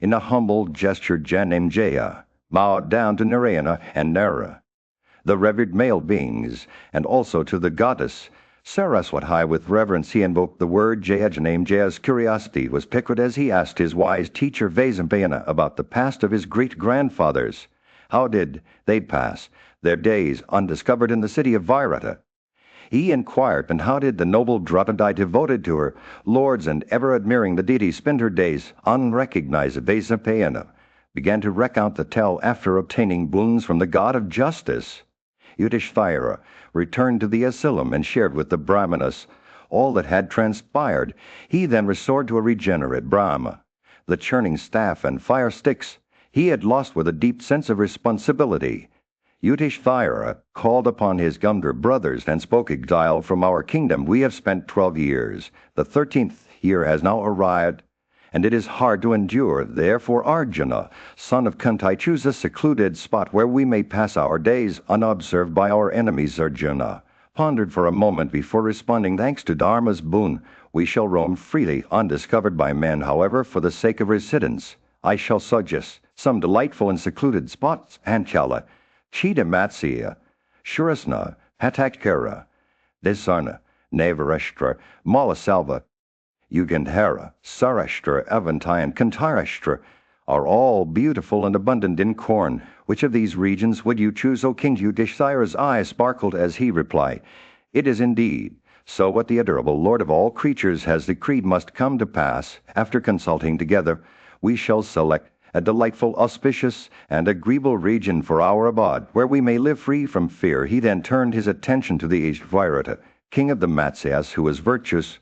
in a humble gesture Janimjaya, bowed down to Narayana and Nara, the revered male beings, and also to the goddess Saraswati. With reverence he invoked the word Jaya. Janimjaya's curiosity was piqued as he asked his wise teacher Vasampayana about the past of his great-grandfathers. How did they pass their days undiscovered in the city of Virata? He inquired, and how did the noble Draupadi, devoted to her lords and ever admiring the deity, spend her days unrecognized? Vasampayana began to recount the tale after obtaining boons from the god of justice. Yudhishthira returned to the asylum and shared with the Brahmanas all that had transpired. He then restored to a regenerate Brahma the churning staff and fire sticks he had lost with a deep sense of responsibility. Yudhishthira called upon his younger brothers and spoke, "Exile from our kingdom we have spent 12 years. The 13th year has now arrived, and it is hard to endure. Therefore, Arjuna, son of Kunti, choose a secluded spot where we may pass our days unobserved by our enemies." Arjuna pondered for a moment before responding, "Thanks to Dharma's boon, we shall roam freely, undiscovered by men. However, for the sake of residence, I shall suggest some delightful and secluded spots: Anchala, Chidamatsya, Shurasna, Patakara, Desarna, Navarashtra, Malasalva, Yugandhara, Sarashtra, Avanti, and Kantarashtra are all beautiful and abundant in corn. Which of these regions would you choose, O king?" Yudhishthira's eyes sparkled as he replied, "It is indeed so what the adorable Lord of all creatures has decreed must come to pass. After consulting together, we shall select a delightful, auspicious, and agreeable region for our abode, where we may live free from fear." He then turned his attention to the aged Virata, king of the Matsyas, who was virtuous,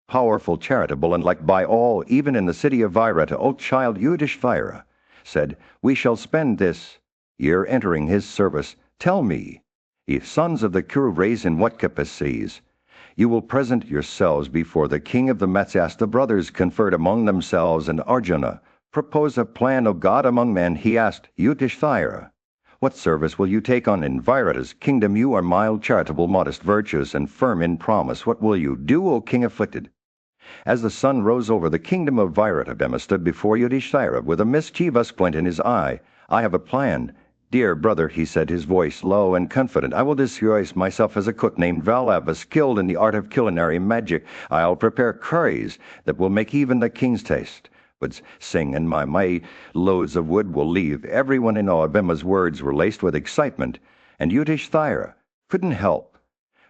powerful, charitable, and liked by all, even in the city of Virata. "O child," Yudhishthira said, "we shall spend this year entering his service. Tell me, ye sons of the Kuru race, in what capacities you will present yourselves before the king of the Matsyas?" The brothers conferred among themselves, and Arjuna proposed a plan. "O God among men," he asked Yudhishthira, "what service will you take on in Virata's kingdom? You are mild, charitable, modest, virtuous, and firm in promise. What will you do, O king afflicted?" As the sun rose over the kingdom of Virata, Bhima stood before Yudhishthira with a mischievous glint in his eye. "I have a plan, dear brother," he said, his voice low and confident. "I will disguise myself as a cook named Vallabha, skilled in the art of culinary magic. I'll prepare curries that will make even the king's taste would sing, and my loads of wood will leave everyone in awe." Bhima's words were laced with excitement, and Yudhishthira couldn't help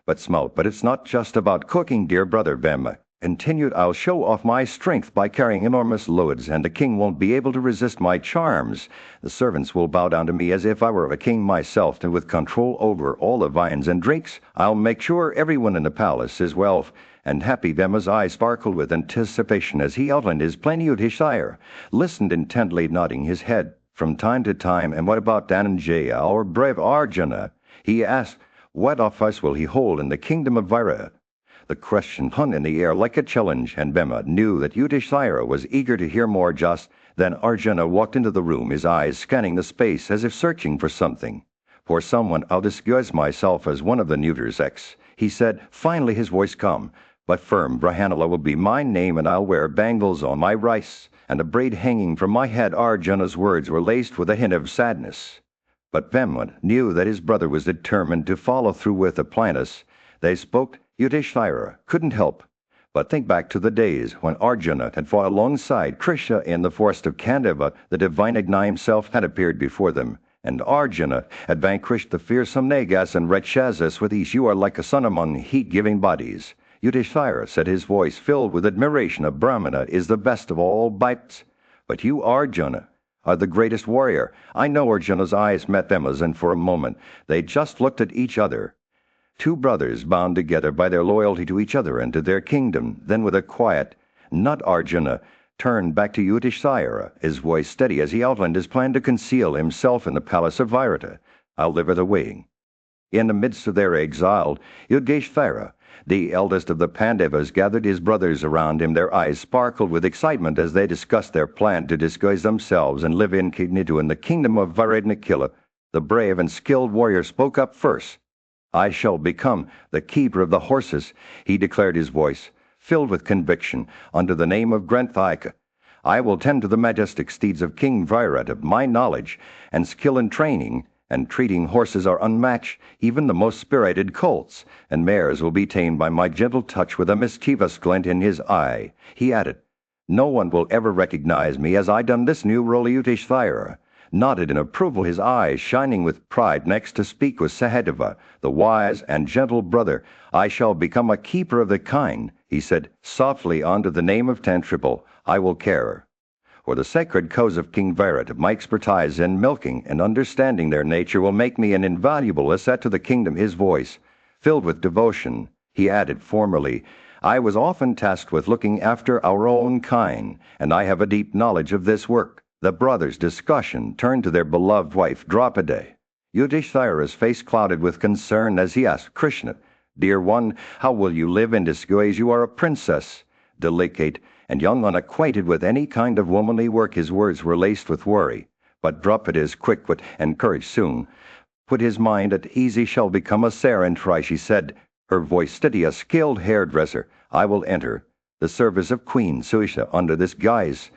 but smile. "But it's not just about cooking, dear brother," Bhima continued. "I'll show off my strength by carrying enormous loads, and the king won't be able to resist my charms. The servants will bow down to me as if I were a king myself, and with control over all the vines and drinks, I'll make sure everyone in the palace is well and happy." Bhima's eyes sparkled with anticipation as he outlined his plan. Yudhishthira listened intently, nodding his head from time to time. "And what about Dhananjaya, our brave Arjuna?" he asked. "What office will he hold in the kingdom of Virata?" The question hung in the air like a challenge, and Bhima knew that Yudhishthira was eager to hear more. Just then Arjuna walked into the room, his eyes scanning the space as if searching for something. "For someone, I'll disguise myself as one of the neuters," he said, finally, his voice calm but firm. "Brahanala will be my name, and I'll wear bangles on my wrists and a braid hanging from my head." Arjuna's words were laced with a hint of sadness, but Bhima knew that his brother was determined to follow through with the plan. As they spoke, Yudhishthira couldn't help but think back to the days when Arjuna had fought alongside Krishna in the forest of Kandava. The divine Agni himself had appeared before them, and Arjuna had vanquished the fearsome Nagas and Rakshasas with ease. "You are like a sun among heat-giving bodies," Yudhishthira said, his voice filled with admiration. "A Brahmana is the best of all bites, but you, Arjuna, are the greatest warrior I know." Arjuna's eyes met Bhima's, and for a moment they just looked at each other. Two brothers bound together by their loyalty to each other and to their kingdom. Then with a quiet nod, Arjuna turned back to Yudhishthira, his voice steady as he outlined his plan to conceal himself in the palace of Virata. "I'll live at the wing." In the midst of their exile, Yudhishthira, the eldest of the Pandavas, gathered his brothers around him. Their eyes sparkled with excitement as they discussed their plan to disguise themselves and live incognito in the kingdom of Varadnakila. The brave and skilled warrior spoke up first. "I shall become the keeper of the horses," he declared, his voice filled with conviction. "Under the name of Granthika, I will tend to the majestic steeds of King Virata. My knowledge and skill in training and treating horses are unmatched. Even the most spirited colts and mares will be tamed by my gentle touch with a mischievous glint in his eye. He added, No one will ever recognize me as I done this new role Yudhishthira. Nodded in approval, his eyes shining with pride. Next to speak was Sahadeva, the wise and gentle brother. I shall become a keeper of the kine, he said softly under the name of Tantriple. I will care for the sacred cows of King Virata. My expertise in milking and understanding their nature will make me an invaluable asset to the kingdom. His voice filled with devotion, he added formally, I was often tasked with looking after our own kine, and I have a deep knowledge of this work. The brothers' discussion turned to their beloved wife, Draupadi. Yudhishthira's face clouded with concern as he asked Krishna, Dear one, how will you live in disguise? You are a princess, delicate, and young, unacquainted with any kind of womanly work. His words were laced with worry, but Draupadi's quick wit and courage soon put his mind at ease. He shall become a Sarantri, she said, her voice steady, a skilled hairdresser. I will enter the service of Queen Suisha under this guise.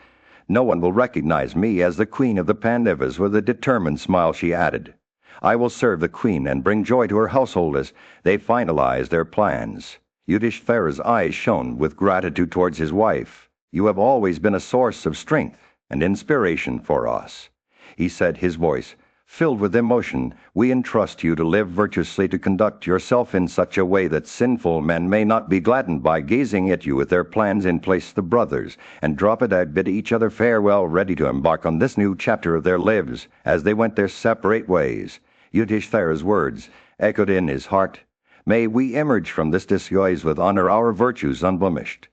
No one will recognize me as the queen of the Pandavas. With a determined smile, she added, I will serve the queen and bring joy to her household as they finalize their plans. Yudhishthira's eyes shone with gratitude towards his wife. You have always been a source of strength and inspiration for us, he said, his voice filled with emotion. We entrust you to live virtuously, to conduct yourself in such a way that sinful men may not be gladdened by gazing at you with their plans in place. The brothers and Draupadi bid each other farewell, ready to embark on this new chapter of their lives. As they went their separate ways, Yudhishthira's words echoed in his heart, May we emerge from this disguise with honor, our virtues unblemished.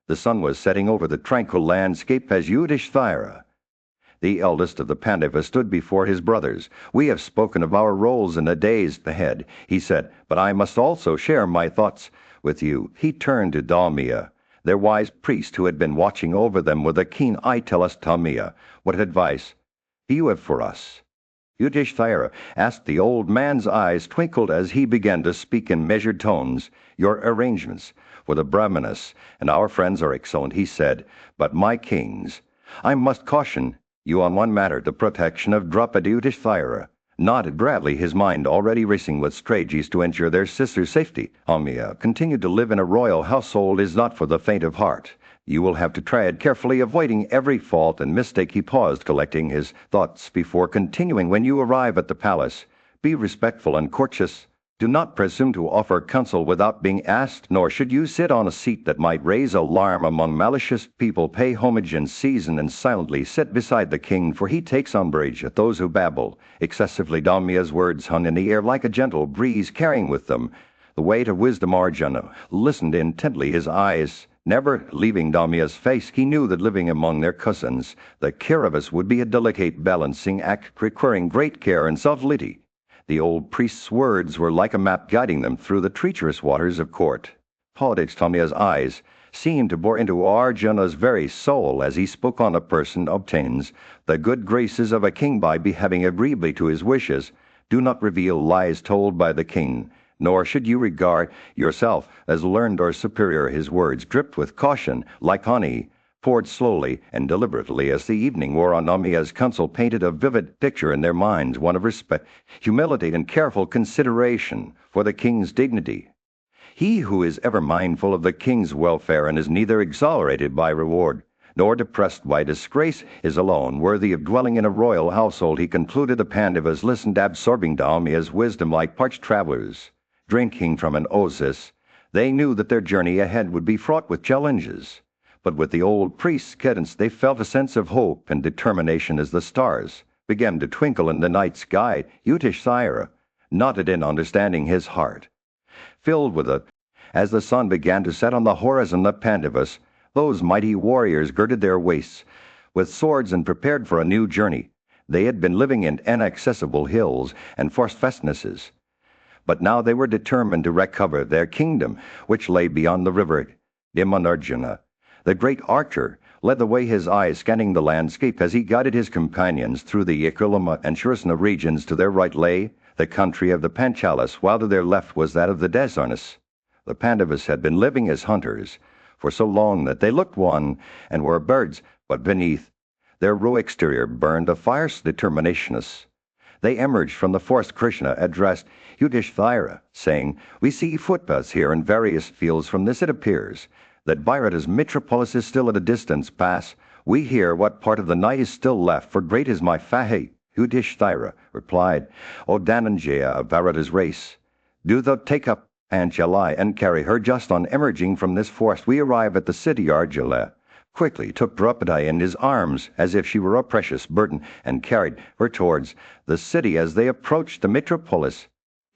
The sun was setting over the tranquil landscape as Yudhishthira, the eldest of the Pandavas, stood before his brothers. We have spoken of our roles in the days ahead, he said, but I must also share my thoughts with you. He turned to Dharmiya, their wise priest who had been watching over them with a keen eye. Tell us, Dharmiya, what advice do you have for us? Yudhishthira asked. The old man's eyes twinkled as he began to speak in measured tones. Your arrangements for the Brahmanas and our friends are excellent, he said, but my kings, I must caution you on one matter, the protection of Draupadi. Yudhishthira nodded bravely, his mind already racing with strategies to ensure their sister's safety. Dharmiya continued to live in a royal household is not for the faint of heart. You will have to tread carefully, avoiding every fault and mistake. He paused, collecting his thoughts before continuing. When you arrive at the palace, be respectful and courteous. Do not presume to offer counsel without being asked, nor should you sit on a seat that might raise alarm among malicious people. Pay homage in season and silently sit beside the king, for he takes umbrage at those who babble excessively. Dharmiya's words hung in the air like a gentle breeze, carrying with them the weight of wisdom. Arjuna listened intently, his eyes never leaving Dharmiya's face. He knew that living among their cousins, the Kauravas, would be a delicate balancing act requiring great care and subtlety. The old priest's words were like a map guiding them through the treacherous waters of court politics. Dharmiya's eyes seemed to bore into Arjuna's very soul as he spoke on. A person obtains the good graces of a king by behaving agreeably to his wishes. Do not reveal lies told by the king, nor should you regard yourself as learned or superior. His words dripped with caution like honey, poured slowly and deliberately. As the evening wore on, Dharmiya's counsel painted a vivid picture in their minds, one of respect, humility, and careful consideration for the king's dignity. He who is ever mindful of the king's welfare and is neither exhilarated by reward nor depressed by disgrace is alone worthy of dwelling in a royal household, he concluded. The Pandavas listened, absorbing Dharmiya's wisdom like parched travelers drinking from an oasis. They knew that their journey ahead would be fraught with challenges, but with the old priest's guidance they felt a sense of hope and determination. As the stars began to twinkle in the night sky, Yudhishthira nodded in understanding, his heart filled with it. As the sun began to set on the horizon, the Pandavas, those mighty warriors, girded their waists with swords and prepared for a new journey. They had been living in inaccessible hills and forest fastnesses, but now they were determined to recover their kingdom, which lay beyond the river. Arjuna, the great archer, led the way, his eyes scanning the landscape as he guided his companions through the Ikulama and Shurasana regions. To their right lay the country of the Panchalas, while to their left was that of the Dasarnas. The Pandavas had been living as hunters for so long that they looked one and were birds, but beneath their raw exterior burned a fierce determinationist. They emerged from the forest. Krishna addressed Yudhishthira, saying, "We see footpaths here in various fields. From this it appears that Virata's metropolis is still at a distance. Pass we hear what part of the night is still left, for great is my fahe." Yudhishthira replied, "O Dhananjaya of Virata's race, do thou take up Panchalai and carry her. Just on emerging from this forest we arrive at the city. Arjuna quickly took Draupadi in his arms as if she were a precious burden and carried her towards the city. As they approached the metropolis,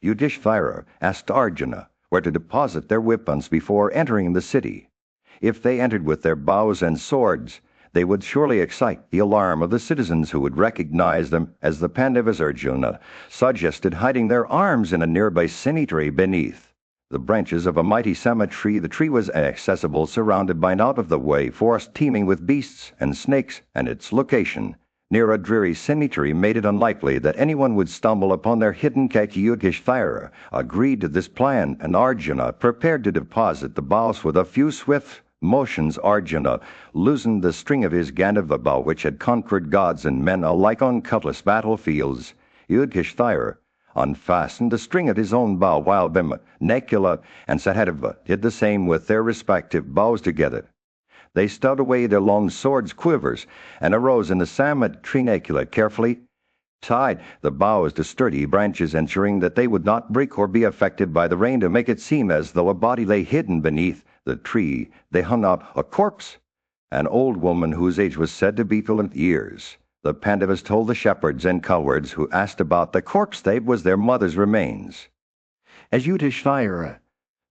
Yudhishthira asked Arjuna where to deposit their weapons before entering the city. If they entered with their bows and swords, they would surely excite the alarm of the citizens who would recognize them as the Pandavas. Arjuna suggested hiding their arms in a nearby cemetery beneath the branches of a mighty sama tree. The tree was accessible, surrounded by an out-of-the-way forest teeming with beasts and snakes, and its location near a dreary cemetery made it unlikely that anyone would stumble upon their hidden cave. Yudhishthira agreed to this plan, and Arjuna prepared to deposit the boughs. With a few swift motions, Arjuna loosened the string of his Gandhava bow, which had conquered gods and men alike on countless battlefields. Yudhishthira unfastened the string at his own bow, while Bhima, Nakula, and Sahadeva did the same with their respective bows together. They stowed away their long swords' quivers and arose in the sama tree. Nakula carefully tied the boughs to sturdy branches, ensuring that they would not break or be affected by the rain. To make it seem as though a body lay hidden beneath the tree, they hung out a corpse, an old woman whose age was said to be 12 years. The Pandavas told the shepherds and cowards who asked about the corpse that it was their mother's remains. As Yudhishthira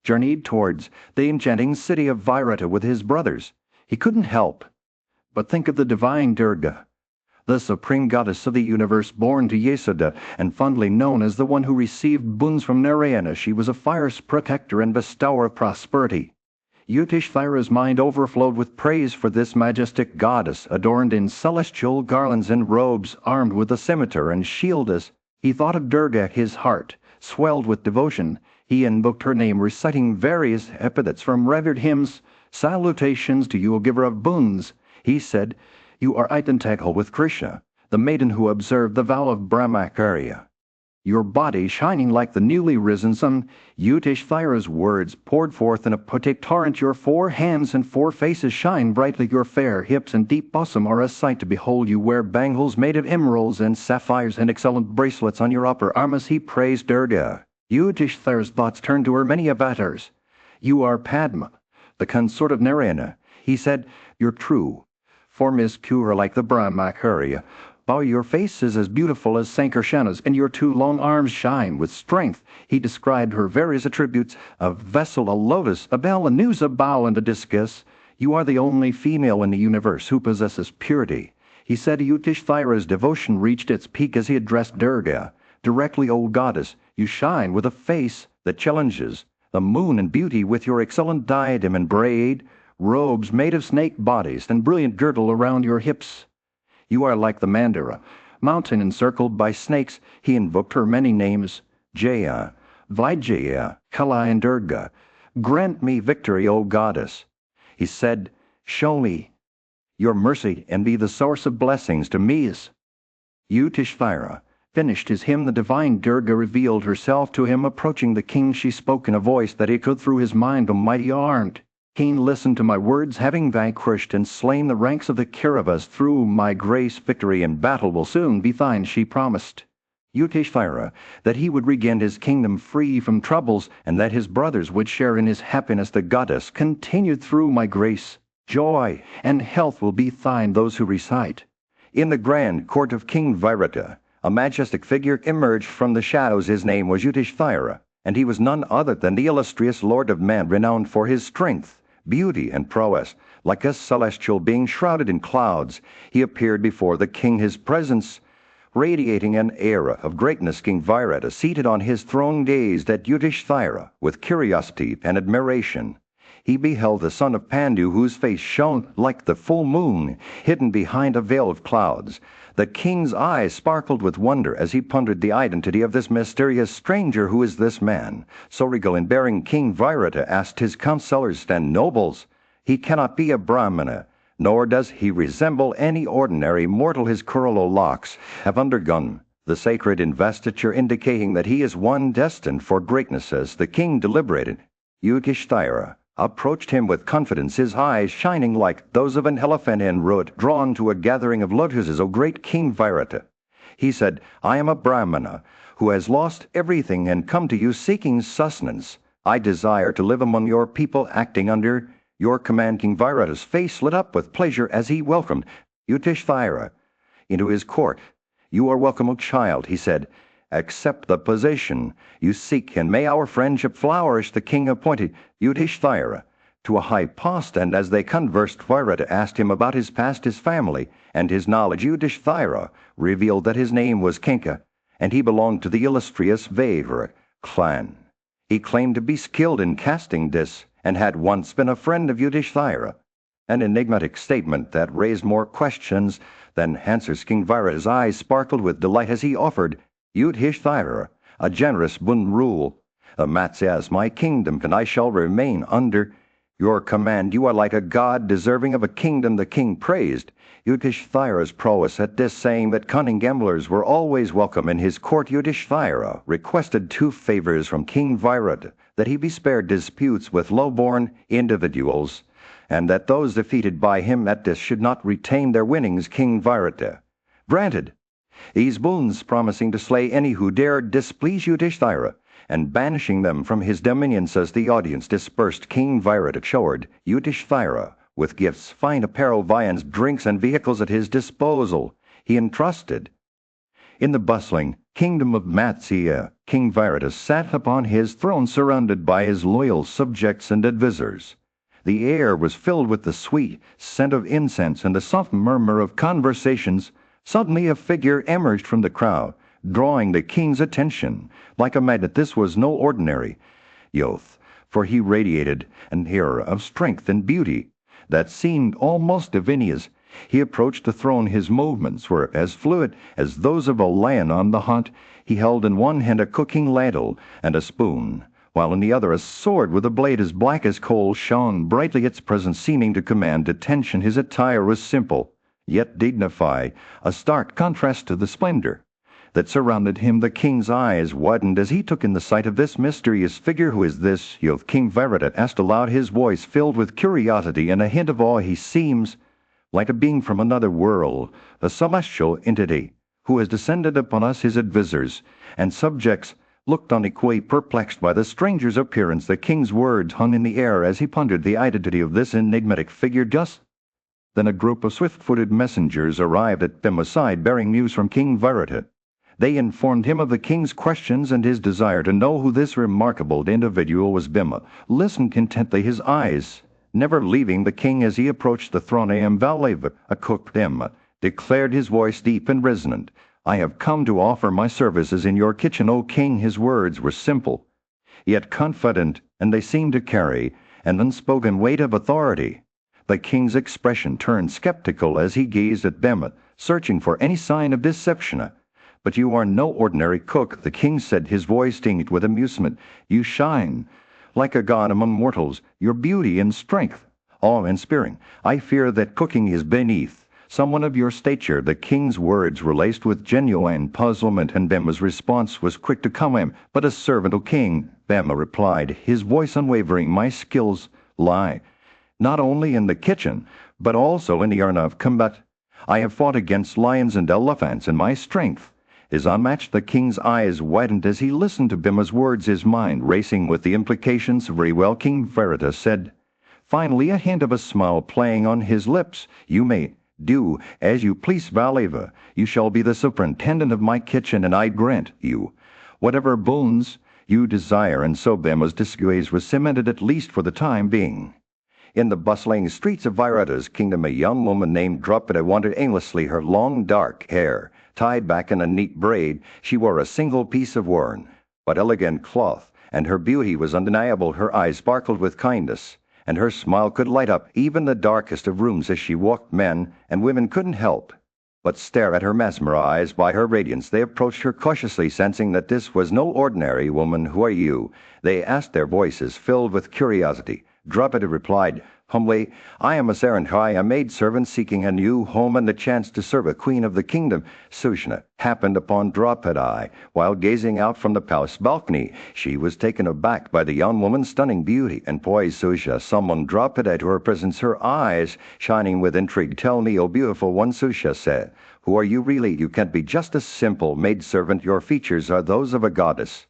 journeyed towards the enchanting city of Virata with his brothers, he couldn't help but think of the divine Durga, the supreme goddess of the universe, born to Yesoda and fondly known as the one who received boons from Narayana. She was a fierce protector and bestower of prosperity. Yudhishthira's mind overflowed with praise for this majestic goddess, adorned in celestial garlands and robes, armed with a scimitar and shield. As he thought of Durga, his heart swelled with devotion. He invoked her name, reciting various epithets from revered hymns. "Salutations to you, O giver of boons," he said. "You are identical with Krishna, the maiden who observed the vow of Brahmacharya. Your body shining like the newly risen sun." Yudhishthira's words poured forth in a poetic torrent. "Your 4 hands and 4 faces shine brightly. Your fair hips and deep bosom are a sight to behold. You wear bangles made of emeralds and sapphires and excellent bracelets on your upper arm." As he praised Durga, Yudhishthira's thoughts turned to her many avatars. "You are Padma, the consort of Narayana," he said. "Your true form is pure like the Brahmacharya. While your face is as beautiful as Sankarsana's, and your 2 long arms shine with strength." He described her various attributes: a vessel, a lotus, a bell, a news, a bow, and a discus. "You are the only female in the universe who possesses purity," he said. Yudhishthira's devotion reached its peak as he addressed Durga directly. "O goddess, you shine with a face that challenges the moon in beauty. With your excellent diadem and braid, robes made of snake bodies, and brilliant girdle around your hips, you are like the Mandara mountain encircled by snakes." He invoked her many names: Jaya, Vijaya, Kala, and Durga. "Grant me victory, O goddess," he said. "Show me your mercy and be the source of blessings to me." As Yudhishthira finished his hymn, the divine Durga revealed herself to him. Approaching the king, she spoke in a voice that echoed through his mind: "O mighty armed king, listen to my words. Having vanquished and slain the ranks of the Kauravas through my grace, victory in battle will soon be thine." She promised Yudhishthira that he would regain his kingdom free from troubles, and that his brothers would share in his happiness. The goddess continued: "Through my grace, joy and health will be thine." Those who recite. In the grand court of King Virata, a majestic figure emerged from the shadows. His name was Yudhishthira, and he was none other than the illustrious lord of man, renowned for his strength, beauty, and prowess. Like a celestial being shrouded in clouds, he appeared before the king, his presence radiating an aura of greatness. King Virata, seated on his throne, gazed at Yudhishthira with curiosity and admiration. He beheld the son of Pandu, whose face shone like the full moon, hidden behind a veil of clouds. The king's eyes sparkled with wonder as he pondered the identity of this mysterious stranger. "Who is this man, so regal in bearing?" King Virata asked his counselors and nobles. "He cannot be a Brahmana, nor does he resemble any ordinary mortal. His curly locks have undergone the sacred investiture, indicating that he is one destined for greatness. As the king deliberated, Yudhishthira approached him with confidence, his eyes shining like those of an elephant en route drawn to a gathering of lotuses. O great King Virata, he said, I am a Brahmana who has lost everything and come to you seeking sustenance. I desire to live among your people, acting under your command. King Virata's face lit up with pleasure as he welcomed Yudhishthira into his court. You are welcome, O child, he said. Accept the position you seek, and may our friendship flourish. The king appointed Yudhishthira to a high post, and as they conversed, Virata asked him about his past, his family, and his knowledge. Yudhishthira revealed that his name was Kinka, and he belonged to the illustrious Vaivara clan. He claimed to be skilled in casting discs, and had once been a friend of Yudhishthira. An enigmatic statement that raised more questions than answers. King Virata's eyes sparkled with delight as he offered Yudhishthira a generous boon. Rule the Matsyas, my kingdom, and I shall remain under your command. You are like a god, deserving of a kingdom. The king praised Yudhishthira's prowess at this, saying that cunning gamblers were always welcome in his court. Yudhishthira requested two favors from King Virata: that he be spared disputes with low-born individuals, and that those defeated by him at this should not retain their winnings. King Virata granted these boons, promising to slay any who dared displease Yudhishthira, and banishing them from his dominions. As the audience dispersed, King Virata showered Yudhishthira with gifts, fine apparel, viands, drinks, and vehicles at his disposal. He entrusted in the bustling kingdom of Matsya. King Virata sat upon his throne, surrounded by his loyal subjects and advisors. The air was filled with the sweet scent of incense and the soft murmur of conversations. Suddenly a figure emerged from the crowd, drawing the king's attention like a magnet. This was no ordinary youth, for he radiated an aura of strength and beauty that seemed almost divinous. He approached the throne. His movements were as fluid as those of a lion on the hunt. He held in one hand a cooking ladle and a spoon, while in the other a sword with a blade as black as coal shone brightly, its presence seeming to command attention. His attire was simple, yet dignified, a stark contrast to the splendor that surrounded him. The king's eyes widened as he took in the sight of this mysterious figure. Who is this youth? King Virata asked aloud, his voice filled with curiosity and a hint of awe. He seems like a being from another world, a celestial entity who has descended upon us. His advisors and subjects looked on, equally perplexed by the stranger's appearance. The king's words hung in the air as he pondered the identity of this enigmatic figure. Just then a group of swift-footed messengers arrived at Bhima's side, bearing news from King Virata. They informed him of the king's questions and his desire to know who this remarkable individual was. Bhima listened intently, his eyes never leaving the king. As he approached the throne, I am Valeva, a cook. Bhima declared, his voice deep and resonant. I have come to offer my services in your kitchen, O king. His words were simple, yet confident, and they seemed to carry an unspoken weight of authority. The king's expression turned skeptical as he gazed at Bhima, searching for any sign of deception. But you are no ordinary cook, the king said, his voice tinged with amusement. You shine like a god among mortals, your beauty and strength awe-inspiring. I fear that cooking is beneath someone of your stature. The king's words were laced with genuine puzzlement, and Bhima's response was quick to comment. But a servant, O king, Bhima replied, his voice unwavering. My skills lie not only in the kitchen, but also in the arena of combat. I have fought against lions and elephants, and my strength is unmatched. The king's eyes widened as he listened to Bhima's words, his mind racing with the implications. Very well, King Virata said, finally, a hint of a smile playing on his lips. You may do as you please, Valeva. You shall be the superintendent of my kitchen, and I grant you whatever boons you desire. And so Bhima's disguise was cemented, at least for the time being. In the bustling streets of Virata's kingdom, a young woman named Draupadi wandered aimlessly, her long dark hair tied back in a neat braid. She wore a single piece of worn but elegant cloth, and her beauty was undeniable. Her eyes sparkled with kindness, and her smile could light up even the darkest of rooms. As she walked, men and women couldn't help but stare at her, mesmerized by her radiance. They approached her cautiously, sensing that this was no ordinary woman. Who are you? They asked, their voices filled with curiosity. Draupadi replied, Humbly, I am a Sarantai, a maidservant seeking a new home and the chance to serve a queen of the kingdom. Sushna happened upon Draupadi while gazing out from the palace balcony. She was taken aback by the young woman's stunning beauty, and poised Susha summoned Draupadi to her presence, her eyes shining with intrigue. Tell me, O beautiful one, Susha said, who are you really? You can't be just a simple maidservant. Your features are those of a goddess.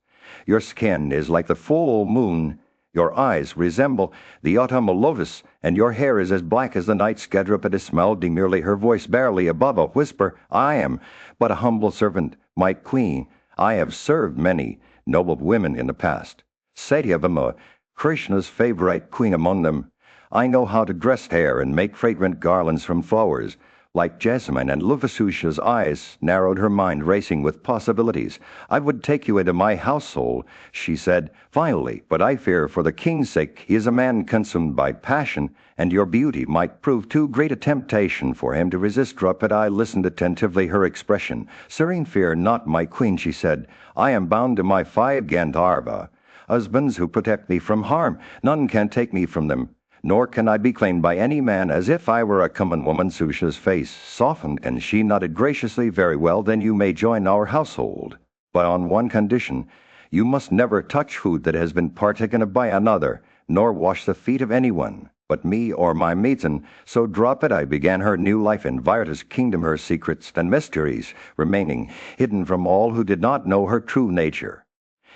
Your skin is like the full moon. Your eyes resemble the autumnal lotus, and your hair is as black as the night. Draupadi smiled demurely, her voice barely above a whisper. I am but a humble servant, my queen. I have served many noble women in the past. Satyabhama, Krishna's favorite queen among them. I know how to dress hair and make fragrant garlands from flowers. Like jasmine and Luvasusha's eyes narrowed, her mind racing with possibilities. I would take you into my household, she said, finally, but I fear for the king's sake he is a man consumed by passion, and your beauty might prove too great a temptation for him to resist. Draupadi listened attentively, her expression serene. Fear not, my queen, she said. I am bound to my 5 Gandharva husbands who protect me from harm. None can take me from them, nor can I be claimed by any man as if I were a common woman. Susha's face softened, and she nodded graciously. Very well, then you may join our household, but on one condition. You must never touch food that has been partaken of by another, nor wash the feet of anyone but me or my maiden. So Draupadi began her new life in Virata's kingdom, her secrets and mysteries remaining hidden from all who did not know her true nature.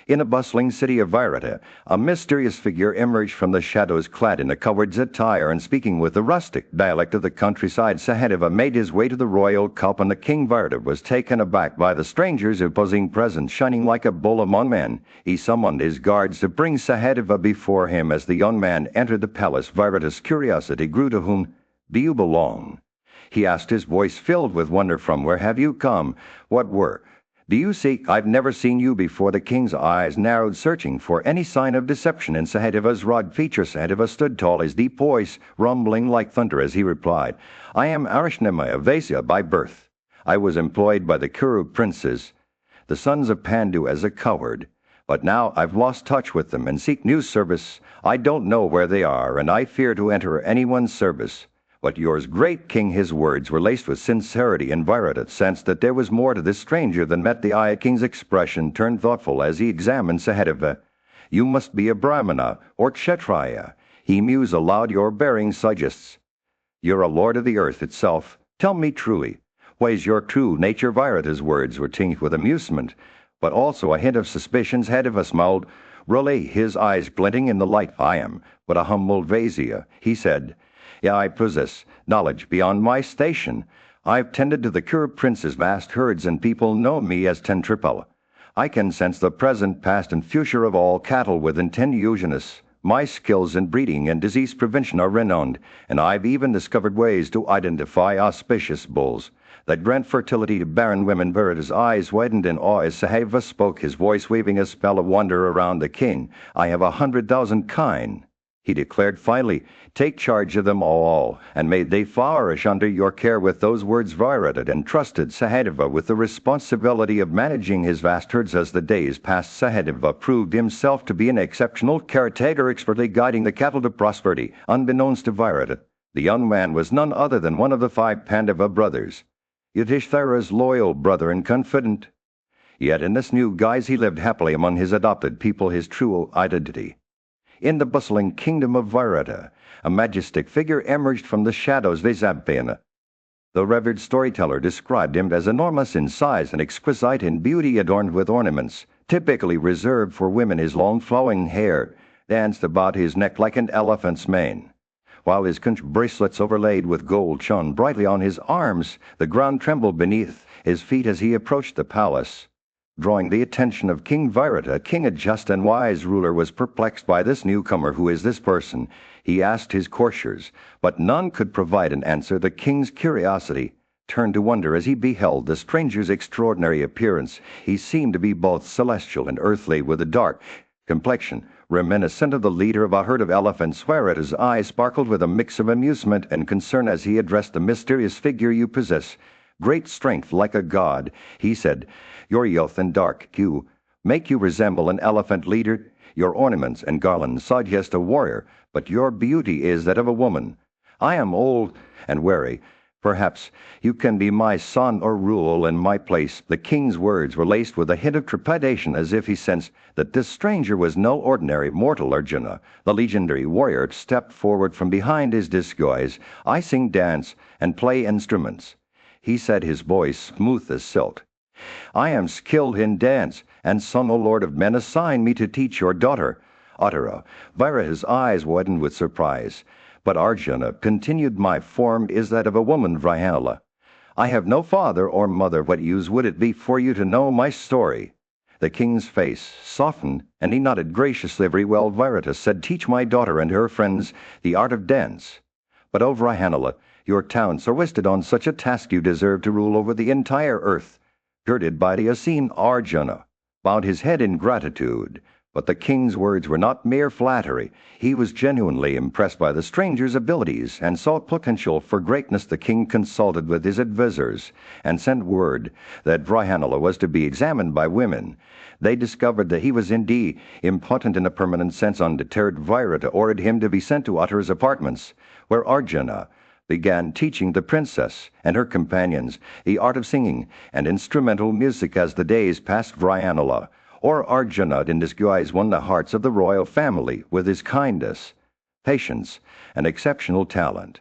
In a bustling city of Virata, a mysterious figure emerged from the shadows, clad in a coward's attire and speaking with the rustic dialect of the countryside. Sahadeva made his way to the royal cup, and the king Virata was taken aback by the stranger's imposing presence. Shining like a bull among men, he summoned his guards to bring Sahadeva before him. As the young man entered the palace, Virata's curiosity grew. To whom do you belong? He asked, his voice filled with wonder. From where have you come? What were do you seek? I've never seen you before. The king's eyes narrowed, searching for any sign of deception in Sahadeva's rugged features. Sahadeva stood tall, his deep voice rumbling like thunder as he replied, I am Arishnema of Vaisya by birth. I was employed by the Kuru princes, the sons of Pandu, as a coward. But now I've lost touch with them and seek new service. I don't know where they are, and I fear to enter anyone's service. But yours, great king. His words were laced with sincerity, and Virata sensed that there was more to this stranger than met the eye. King's expression turned thoughtful as he examined Sahadeva. You must be a Brahmana or Kshatriya, he mused aloud. Your bearing suggests you're a lord of the earth itself. Tell me truly, what is your true nature? Virata's words were tinged with amusement, but also a hint of suspicion. Sahadeva smiled, really, his eyes glinting in the light. I am but a humble Vaisya, he said. Yeah, I possess knowledge beyond my station. I've tended to the Kuru prince's vast herds, and people know me as Tentripala. I can sense the present, past, and future of all cattle within 10 yojanas. My skills in breeding and disease prevention are renowned, and I've even discovered ways to identify auspicious bulls that grant fertility to barren women. Virata's eyes widened in awe as Sahadeva spoke, his voice weaving a spell of wonder around the king. I have 100,000 kine, he declared finally. Take charge of them all, and may they flourish under your care. With those words, Virata entrusted Sahadeva with the responsibility of managing his vast herds. As the days passed, Sahadeva proved himself to be an exceptional caretaker, expertly guiding the cattle to prosperity. Unbeknownst to Virata, the young man was none other than one of the 5 Pandava brothers, Yudhishthira's loyal brother and confidant. Yet in this new guise he lived happily among his adopted people, his true identity. In the bustling kingdom of Virata, a majestic figure emerged from the shadows. Vaisabhayana, the revered storyteller, described him as enormous in size and exquisite in beauty, adorned with ornaments typically reserved for women. His long flowing hair danced about his neck like an elephant's mane, while his conch bracelets overlaid with gold shone brightly on his arms. The ground trembled beneath his feet as he approached the palace, drawing the attention of King Virata. King, a just and wise ruler, was perplexed by this newcomer. Who is this person? He asked his courtiers, but none could provide an answer. The king's curiosity turned to wonder as he beheld the stranger's extraordinary appearance. He seemed to be both celestial and earthly, with a dark complexion reminiscent of the leader of a herd of elephants. Virata's eyes sparkled with a mix of amusement and concern as he addressed the mysterious figure. You possess great strength like a god, he said. Your youth and dark hue make you resemble an elephant leader. Your ornaments and garlands suggest a warrior, but your beauty is that of a woman. I am old and weary. Perhaps you can be my son or rule in my place." The king's words were laced with a hint of trepidation, as if he sensed that this stranger was no ordinary mortal. Arjuna, the legendary warrior, stepped forward from behind his disguise. "I sing, dance, and play instruments," he said, his voice smooth as silk. "I am skilled in dance, and son, O Lord of men, assign me to teach your daughter." Uttara, Virata's eyes widened with surprise. "But Arjuna continued, my form is that of a woman, Virata. I have no father or mother. What use would it be for you to know my story?" The king's face softened, and he nodded graciously. "Very well," Virata said. "Teach my daughter and her friends the art of dance." "But, O Virata, your talents are wasted on such a task. You deserve to rule over the entire earth." Girded by the unseen, Arjuna bowed his head in gratitude. But the king's words were not mere flattery. He was genuinely impressed by the stranger's abilities and saw potential for greatness. The king consulted with his advisors and sent word that Virata was to be examined by women. They discovered that he was indeed impotent in a permanent sense. Undeterred, Virata ordered him to be sent to Uttara's apartments, where Arjuna began teaching the princess and her companions the art of singing and instrumental music. As the days passed, Virata, or Arjuna in disguise, won the hearts of the royal family with his kindness, patience, and exceptional talent.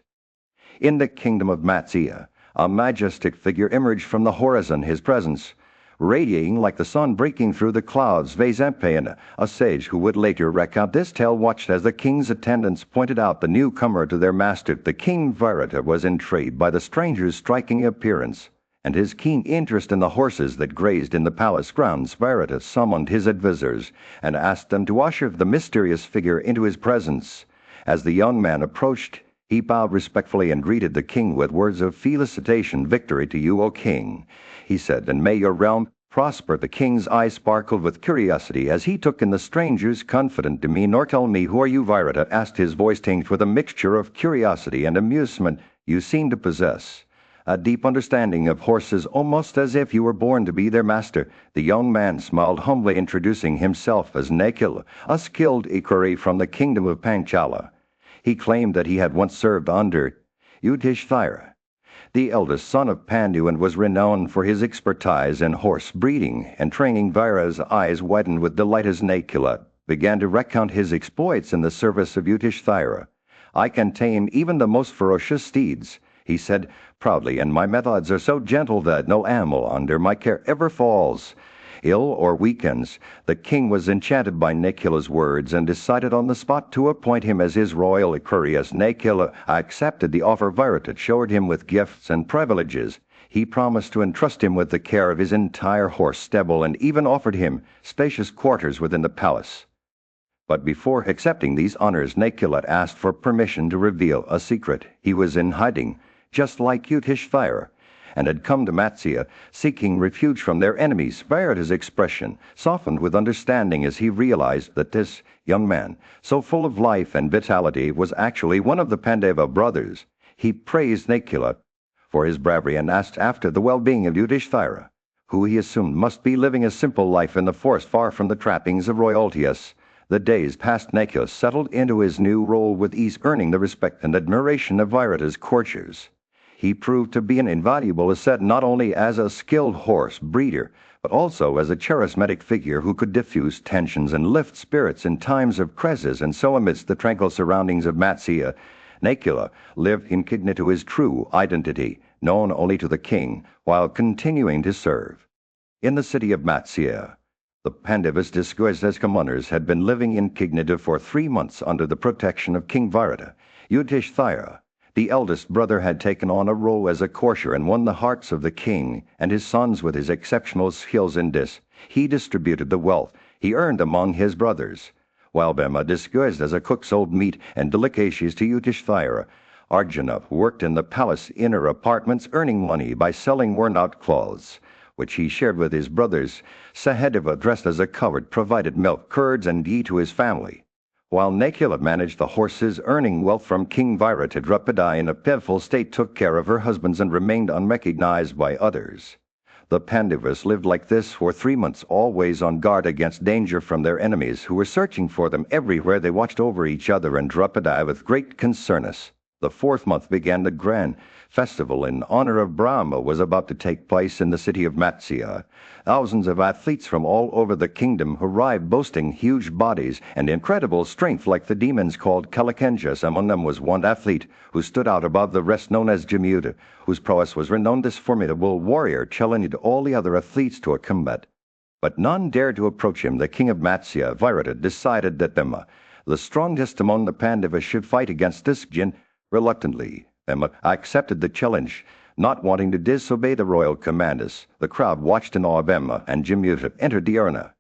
In the kingdom of Matsya, a majestic figure emerged from the horizon, his presence radiating like the sun breaking through the clouds. Vaisampayana, a sage who would later recount this tale, watched as the king's attendants pointed out the newcomer to their master. The king Virata was intrigued by the stranger's striking appearance and his keen interest in the horses that grazed in the palace grounds. Virata summoned his advisors and asked them to usher the mysterious figure into his presence. As the young man approached, he bowed respectfully and greeted the king with words of felicitation. "Victory to you, O king," he said, "and may your realm prosper." The king's eyes sparkled with curiosity as he took in the stranger's confident demeanor. "Tell me, who are you?" Virata asked, his voice tinged with a mixture of curiosity and amusement. "You seem to possess a deep understanding of horses, almost as if you were born to be their master." The young man smiled humbly, introducing himself as Nakila, a skilled equerry from the kingdom of Panchala. He claimed that he had once served under Yudhishthira, the eldest son of Pandu, and was renowned for his expertise in horse breeding and training. Virata's eyes widened with delight as Nakila began to recount his exploits in the service of Yudhishthira. "I can tame even the most ferocious steeds," he said proudly, "and my methods are so gentle that no animal under my care ever falls ill or weakens." The king was enchanted by Nakila's words and decided on the spot to appoint him as his royal equerry. As Nakila accepted the offer, Virata showered him with gifts and privileges. He promised to entrust him with the care of his entire horse stable and even offered him spacious quarters within the palace. But before accepting these honors, Nakila asked for permission to reveal a secret. He was in hiding, just like Yudhishthira, and had come to Matsya seeking refuge from their enemies. Virata's expression softened with understanding as he realized that this young man, so full of life and vitality, was actually one of the Pandava brothers. He praised Nakila for his bravery and asked after the well-being of Yudhishthira, who he assumed must be living a simple life in the forest far from the trappings of royalty. As the days passed, Nakila settled into his new role with ease, earning the respect and admiration of Virata's courtiers. He proved to be an invaluable asset, not only as a skilled horse breeder, but also as a charismatic figure who could diffuse tensions and lift spirits in times of crisis. And so, amidst the tranquil surroundings of Matsya, Nakila lived incognito, his true identity known only to the king, while continuing to serve. In the city of Matsya, the Pandavas, disguised as commoners, had been living incognito for 3 months under the protection of King Virata. Yudhishthira, the eldest brother, had taken on a role as a courtier and won the hearts of the king and his sons with his exceptional skills in this. He distributed the wealth he earned among his brothers, while Bhima, disguised as a cook, sold meat and delicacies to Yudhishthira. Arjuna worked in the palace inner apartments, earning money by selling worn-out clothes, which he shared with his brothers. Sahadeva, dressed as a coward, provided milk, curds, and ghee to his family, while Nakila managed the horses, earning wealth from King Virata. Draupadi, in a pitiful state, took care of her husbands and remained unrecognized by others. The Pandavas lived like this for 3 months, always on guard against danger from their enemies, who were searching for them everywhere. They watched over each other and Draupadi with great concernus. The 4th month began the grand festival in honor of Brahma was about to take place in the city of Matsya. Thousands of athletes from all over the kingdom arrived, boasting huge bodies and incredible strength like the demons called Kalakenjas. Among them was one athlete who stood out above the rest, known as Jamuta, whose prowess was renowned. This formidable warrior challenged all the other athletes to a combat, but none dared to approach him. The king of Matsya, Virata, decided that Bhima, the strongest among the Pandavas, should fight against this jinn. Reluctantly, Bhima accepted the challenge, not wanting to disobey the royal commanders. The crowd watched in awe. Bhima and Jamuta entered the arena,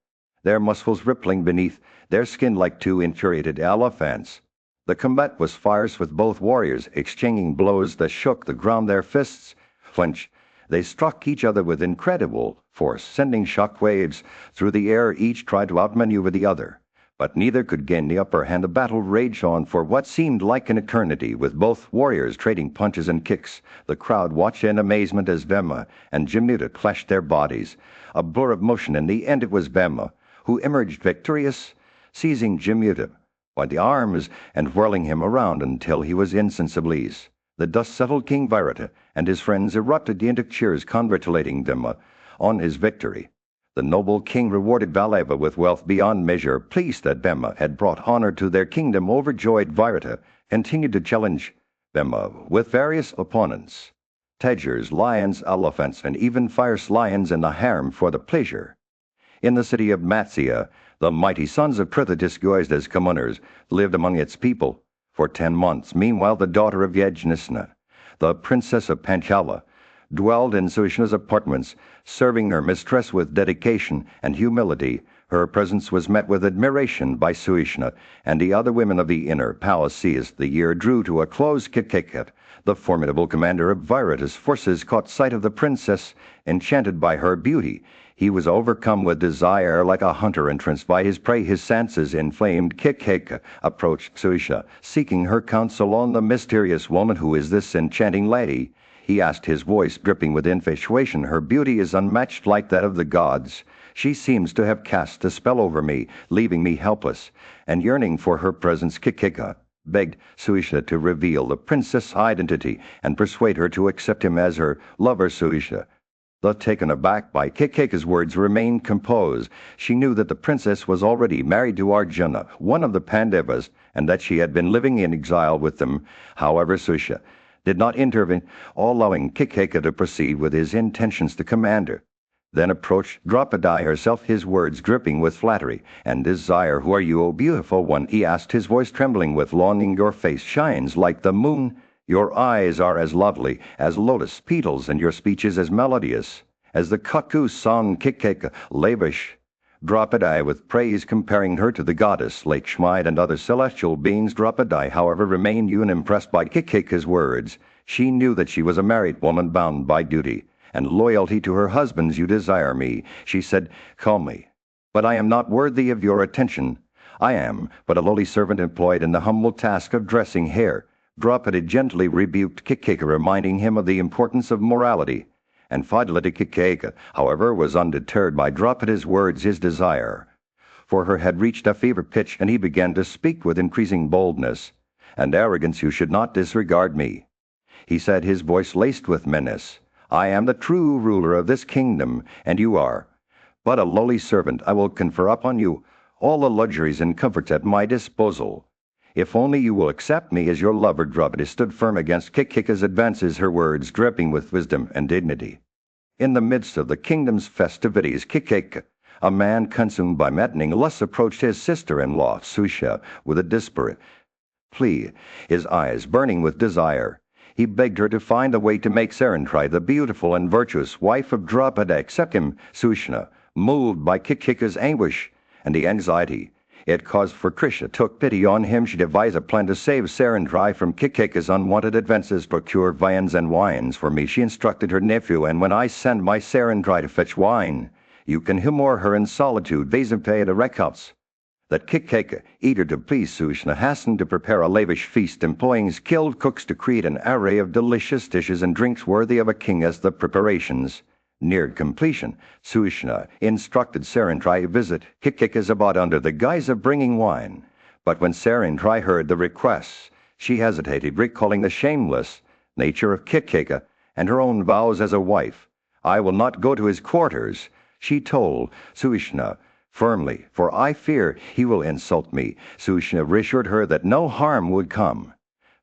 their muscles rippling beneath their skin like two infuriated elephants. The combat was fierce, with both warriors exchanging blows that shook the ground. Their fists clenched. They struck each other with incredible force, sending shock waves through the air. Each tried to outmaneuver the other, but neither could gain the upper hand. The battle raged on for what seemed like an eternity, with both warriors trading punches and kicks. The crowd watched in amazement as Bhima and Jamuta clashed their bodies, a blur of motion. In the end, it was Bhima who emerged victorious, seizing Jamuta by the arms and whirling him around until he was insensible. The dust-settled King Virata and his friends erupted into cheers, congratulating Bhima on his victory. The noble king rewarded Vallabha with wealth beyond measure, pleased that Bhima had brought honor to their kingdom. Overjoyed, Virata continued to challenge Bhima with various opponents, tigers, lions, elephants, and even fierce lions in the harem for the pleasure. In the city of Matsya, the mighty sons of Pritha, disguised as commoners, lived among its people for 10 months. Meanwhile, the daughter of Yajnisna, the princess of Panchala, dwelled in Sushna's apartments, serving her mistress with dedication and humility. Her presence was met with admiration by Sushna and the other women of the inner palace. As the year drew to a close, Kikeket, the formidable commander of Virata's forces, caught sight of the princess. Enchanted by her beauty, he was overcome with desire like a hunter entranced by his prey. His senses inflamed, Kikeket approached Sushna, seeking her counsel on the mysterious woman. "Who is this enchanting lady?" he asked, his voice dripping with infatuation. "Her beauty is unmatched, like that of the gods. She seems to have cast a spell over me, leaving me helpless and yearning for her presence." Kikeket begged Sushna to reveal the princess' identity and persuade her to accept him as her lover. Sushna, though taken aback by Kikeket's words, remained composed. She knew that the princess was already married to Arjuna, one of the Pandavas, and that she had been living in exile with them. However, Sushna did not intervene, allowing Kikeket to proceed with his intentions. The commander then approached Draupadi herself, his words dripping with flattery and desire. "Who are you, O beautiful one?" he asked, his voice trembling with longing. "Your face shines like the moon, your eyes are as lovely as lotus petals, and your speech is as melodious as the cuckoo's song." Kikeket lavish Draupadi with praise, comparing her to the goddess Lakshmi and other celestial beings. Draupadi, however, remained unimpressed by Kikeket's words. She knew that she was a married woman bound by duty and loyalty to her husband. "You desire me," she said calmly, "but I am not worthy of your attention. I am but a lowly servant employed in the humble task of dressing hair." Draupadi gently rebuked Kikeket, reminding him of the importance of morality and fidelity. Kikeket, however, was undeterred by Draupadi's words. His desire for her had reached a fever pitch, and he began to speak with increasing boldness and arrogance. "You should not disregard me," he said, his voice laced with menace. "I am the true ruler of this kingdom, and you are but a lowly servant. I will confer upon you all the luxuries and comforts at my disposal, if only you will accept me as your lover." Draupadi stood firm against Kikeket's advances, her words dripping with wisdom and dignity. In the midst of the kingdom's festivities, Kikeket, a man consumed by maddening lust, approached his sister-in-law, Sushna, with a desperate plea, his eyes burning with desire. He begged her to find a way to make Sarantrai, the beautiful and virtuous wife of Draupadi, accept him. Sushna, moved by Kikeket's anguish and the anxiety it caused for Krishna, took pity on him. She devised a plan to save Sarantrai from Kikeket's unwanted advances. "Procure viands and wines for me," she instructed her nephew, "and when I send my Sarantrai to fetch wine, you can humor her in solitude." Vasapaya recounts that Kikeket, eager to please Sushna, hastened to prepare a lavish feast, employing skilled cooks to create an array of delicious dishes and drinks worthy of a king as the preparations Near completion, Sushna instructed Sarintrai to visit Kikikazabad under the guise of bringing wine. But when Sarintrai heard the requests, she hesitated, recalling the shameless nature of Kikika and her own vows as a wife. "I will not go to his quarters," she told Sushna firmly, "for I fear he will insult me." Sushna reassured her that no harm would come.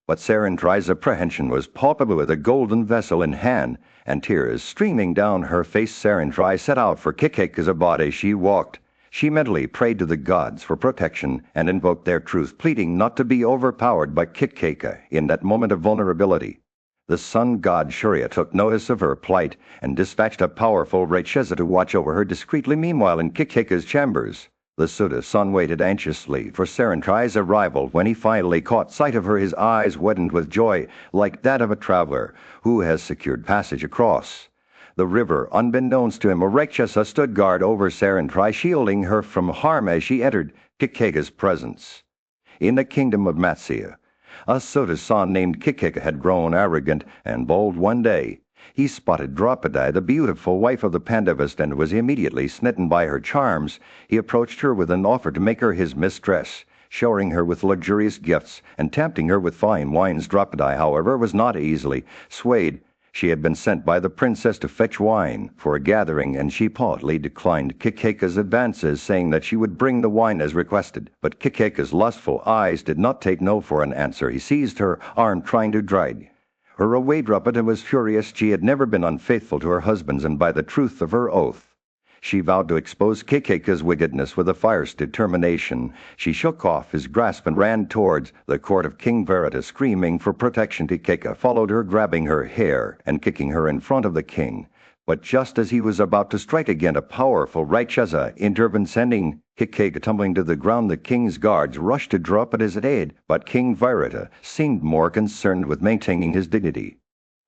But Sarintrai's apprehension was palpable with a golden vessel in hand, and tears streaming down her face. Sarintrai set out for Kikikazabad. As she walked, she mentally prayed to the gods for protection and invoked their truth, pleading not to be overpowered by Kikika in that moment of vulnerability. The sun god Surya took notice of her plight and dispatched a powerful Rakshasa to watch over her discreetly. Meanwhile, in Kikika's chambers, the Sutta son waited anxiously for Sarintrai's arrival. When he finally caught sight of her, his eyes widened with joy, like that of a traveler who has secured passage across the river. Unbeknownst to him, a Rakshasa stood guard over Sarintrai, shielding her from harm as she entered Kikika's presence. In the kingdom of Matsya, a Sutta son named Kikika had grown arrogant and bold. One day, he spotted Draupadi, the beautiful wife of the Pandavas, and was immediately smitten by her charms. He approached her with an offer to make her his mistress, showering her with luxurious gifts and tempting her with fine wines. Draupadi, however, was not easily swayed. She had been sent by the princess to fetch wine for a gathering, and she politely declined Kikika's advances, saying that she would bring the wine as requested. But Kikika's lustful eyes did not take no for an answer. He seized her arm, trying to drag her away. Draupadi was furious. She had never been unfaithful to her husbands, and by the truth of her oath, she vowed to expose Kikika's wickedness with a fierce determination. She shook off his grasp and ran towards the court of King Virata, screaming for protection. Kikika followed her, grabbing her hair and kicking her in front of the king. But just as he was about to strike again, a powerful Rakshasa intervened, sending Kikika tumbling to the ground. The king's guards rushed to Draupadi's aid, but King Virata seemed more concerned with maintaining his dignity